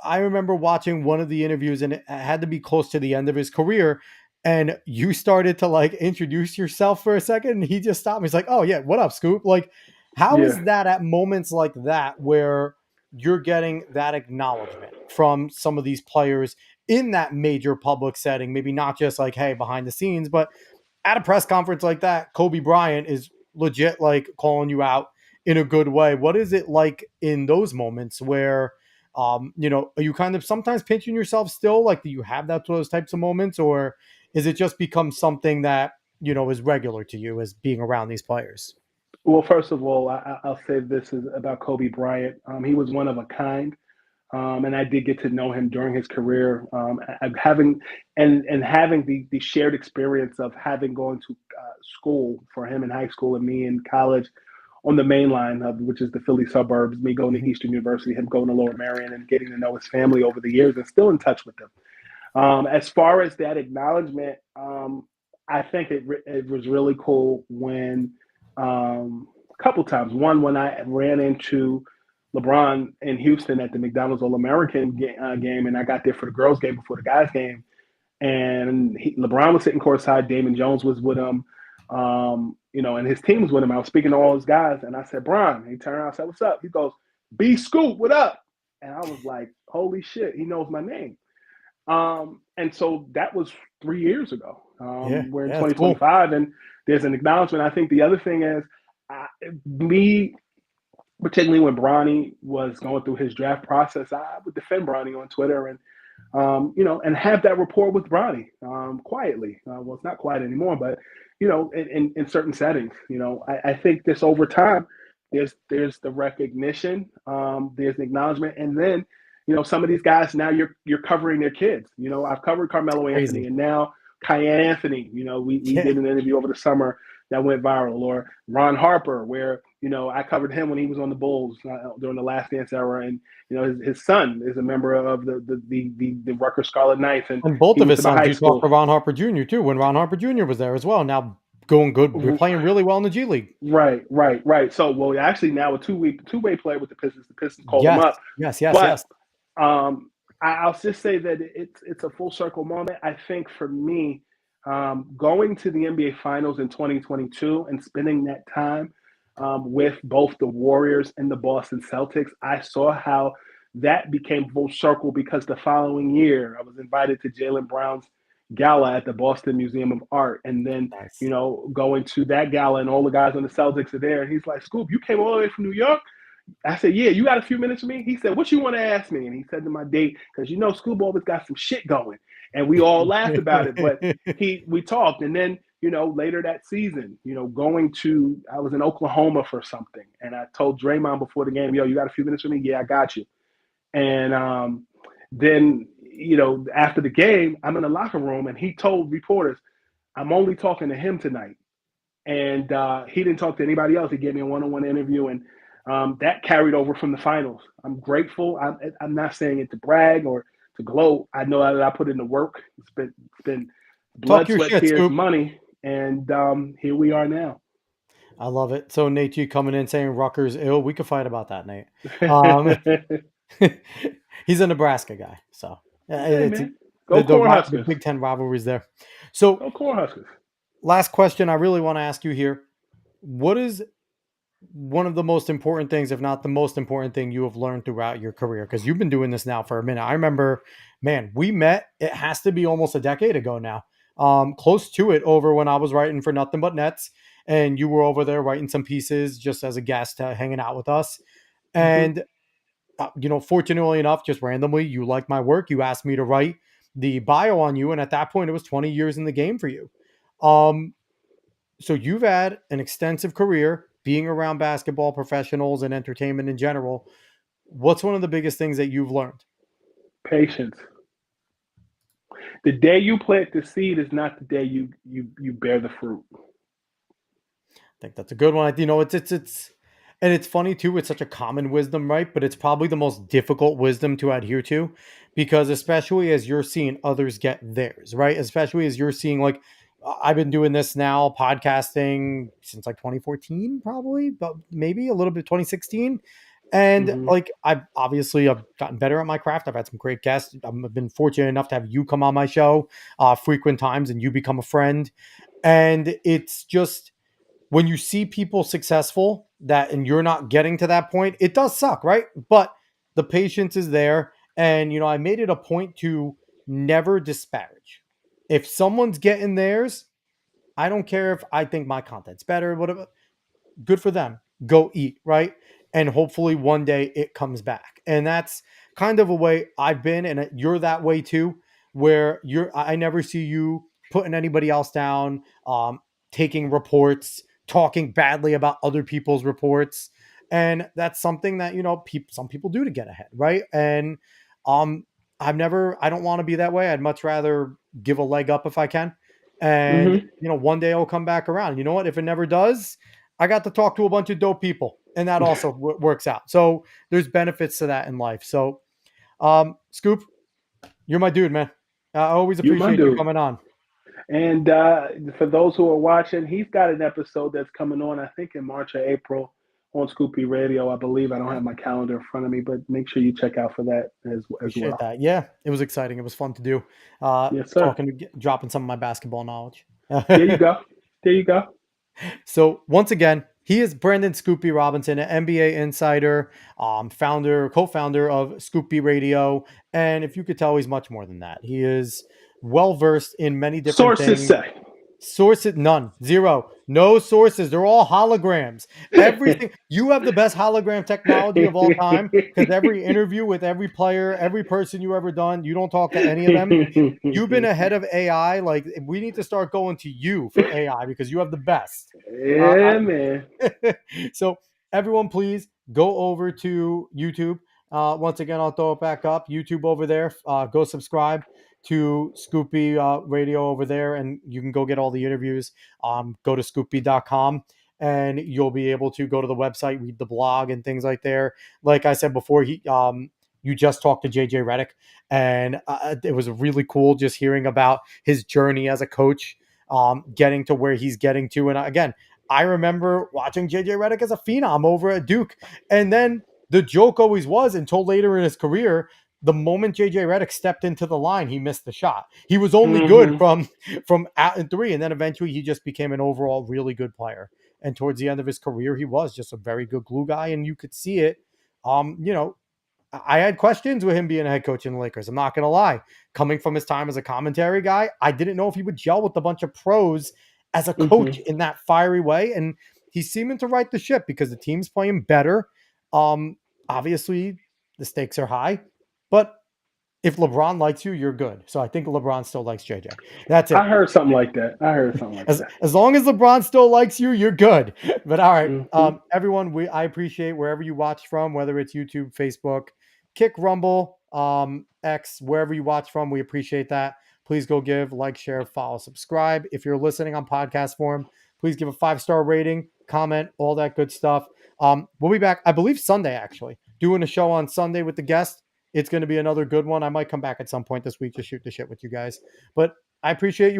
I remember watching one of the interviews, and it had to be close to the end of his career. And you started to like introduce yourself for a second, and he just stopped me. He's like, "Oh yeah, what up, Scoop?" Like, how Yeah. is that at moments like that where you're getting that acknowledgement from some of these players in that major public setting? Maybe not just like, "Hey, behind the scenes," but at a press conference like that, Kobe Bryant is legit like calling you out in a good way. What is it like in those moments where are you kind of sometimes pinching yourself still? Like, do you have those types of moments, or is it just become something that, is regular to you as being around these players? Well, first of all, I'll say this is about Kobe Bryant. He was one of a kind. And I did get to know him during his career. Having having the shared experience of having gone to school for him in high school and me in college on the main line, which is the Philly suburbs, me going to Mhm. Eastern University, him going to Lower Marion, and getting to know his family over the years, and still in touch with them. As far as that acknowledgement, I think it was really cool when a couple times. One, when I ran into LeBron in Houston at the McDonald's All American game, and I got there for the girls' game before the guys' game, and LeBron was sitting courtside. Damon Jones was with him, and his team was with him. I was speaking to all his guys, and I said, "Bron," he turned around, and said, "What's up?" He goes, "B Scoop, what up?" And I was like, "Holy shit, he knows my name." And so that was 3 years ago. Yeah, We're in yeah, it's cool. 2025, and there's an acknowledgement. I think the other thing is, me, particularly when Bronny was going through his draft process, I would defend Bronny on Twitter and and have that rapport with Bronny quietly. Well, it's not quiet anymore, but in certain settings, I think this over time, there's the recognition, there's the acknowledgement, and then some of these guys now you're covering their kids. I've covered Carmelo Anthony, Crazy. and now Kyan Anthony. We Yeah. did an interview over the summer that went viral, or Ron Harper, where I covered him when he was on the Bulls during the Last Dance era, and his son is a member of the Rutgers Scarlet Knights, and And both he of went his to my sons, high you talked school. to Ron Harper Jr. too, when Ron Harper Jr. was there as well. Now going good. We're playing really well in the G League. Right. So, well, actually now a two-way player with the Pistons. The Pistons called him Yes, up, yes, yes, but yes. I'll just say that it's a full circle moment. I think for me, going to the NBA Finals in 2022 and spending that time with both the Warriors and the Boston Celtics, I saw how that became full circle because the following year I was invited to Jaylen Brown's gala at the Boston Museum of Art, and then Nice. going to that gala and all the guys on the Celtics are there, and he's like, "Scoop, you came all the way from New York." I said, "Yeah, you got a few minutes for me?" He said, "What you want to ask me?" And he said to my date, because Scoop always got some shit going, and we all laughed about it. But we talked, and then later that season, I was in Oklahoma for something, and I told Draymond before the game, "Yo, you got a few minutes for me?" "Yeah, I got you." And then after the game, I'm in the locker room, and he told reporters, "I'm only talking to him tonight." And he didn't talk to anybody else. He gave me a one-on-one interview, and that carried over from the finals. I'm grateful. I'm not saying it to brag or to gloat. I know that I put in the work. It's been Talk blood, your sweat, shit, tears, Scoop. money, and here we are now. I love it. So Nate G coming in saying Rutgers ill. We could fight about that, Nate. Um, he's a Nebraska guy, so Hey it's man, go the Cornhuskers! Big Ten rivalries there. So Go Cornhuskers! last question I really want to ask you here: what is one of the most important things, if not the most important thing, you have learned throughout your career? Because you've been doing this now for a minute. I remember, man, we met. It has to be almost a decade ago now. Close to it, over when I was writing for Nothing But Nets, and you were over there writing some pieces just as a guest, hanging out with us. Mm-hmm. And fortunately enough, just randomly, you liked my work. You asked me to write the bio on you, and at that point, it was 20 years in the game for you. Um, so you've had an extensive career being around basketball professionals and entertainment in general. What's one of the biggest things that you've learned? Patience. The day you plant the seed is not the day you bear the fruit. I think that's a good one. It's and it's funny too. It's such a common wisdom, right? But it's probably the most difficult wisdom to adhere to, because especially as you're seeing others get theirs, right? Especially as you're seeing, like, I've been doing this now, podcasting, since like 2014, probably, but maybe a little bit 2016. And Mm-hmm. like, I've gotten better at my craft. I've had some great guests. I've been fortunate enough to have you come on my show frequent times, and you become a friend. And it's just, when you see people successful that, and you're not getting to that point, it does suck, right? But the patience is there. And I made it a point to never disparage. If someone's getting theirs, I don't care if I think my content's better, whatever. Good for them. Go eat, right? And hopefully one day it comes back. And that's kind of a way I've been, and you're that way too, where I never see you putting anybody else down, taking reports, talking badly about other people's reports. And that's something that, some people do to get ahead, right? And I don't want to be that way. I'd much rather give a leg up if I can. And, one day I'll come back around. You know what? If it never does, I got to talk to a bunch of dope people, and that also works out. So there's benefits to that in life. So, Scoop, you're my dude, man. I always You're my appreciate you dude. coming on. And for those who are watching, he's got an episode that's coming on, I think in March or April on Scoopy Radio, I believe. I don't have my calendar in front of me, but make sure you check out for that as Appreciate well. that. Yeah, it was exciting. It was fun to do. Yes, sir. Dropping some of my basketball knowledge. There you go. There you go. So once again, he is Brendan Scoopy Robinson, an NBA insider, co-founder of Scoopy Radio. And if you could tell, he's much more than that. He is well-versed in many different Sources things. say. Sources, none, zero, no sources. They're all holograms. Everything. You have the best hologram technology of all time, because every interview with every player, every person you ever done, you don't talk to any of them. You've been ahead of AI. Like, we need to start going to you for AI because you have the best. Yeah, man. So everyone, please go over to YouTube. Once again, I'll throw it back up. YouTube over there. Go subscribe to Scoopy Radio over there, and you can go get all the interviews. Go to scoopy.com, and you'll be able to go to the website, read the blog and things like there. Like I said before, you just talked to JJ Redick, and it was really cool just hearing about his journey as a coach, getting to where he's getting to. And again, I remember watching JJ Redick as a phenom over at Duke, and then the joke always was, until later in his career, the moment JJ Redick stepped into the line, he missed the shot. He was only good from out and three, and then eventually he just became an overall really good player. And towards the end of his career, he was just a very good glue guy, and you could see it. I had questions with him being a head coach in the Lakers. I'm not going to lie. Coming from his time as a commentary guy, I didn't know if he would gel with a bunch of pros as a coach in that fiery way. And he's seeming to right the ship because the team's playing better. Obviously, the stakes are high. But if LeBron likes you, you're good. So I think LeBron still likes JJ. That's it. I heard something like that. As long as LeBron still likes you, you're good. But all right, everyone, I appreciate wherever you watch from, whether it's YouTube, Facebook, Kick, Rumble, X, wherever you watch from. We appreciate that. Please go give, like, share, follow, subscribe. If you're listening on podcast form, please give a 5-star rating, comment, all that good stuff. We'll be back, I believe, Sunday, actually, doing a show on Sunday with the guest. It's going to be another good one. I might come back at some point this week to shoot the shit with you guys. But I appreciate you.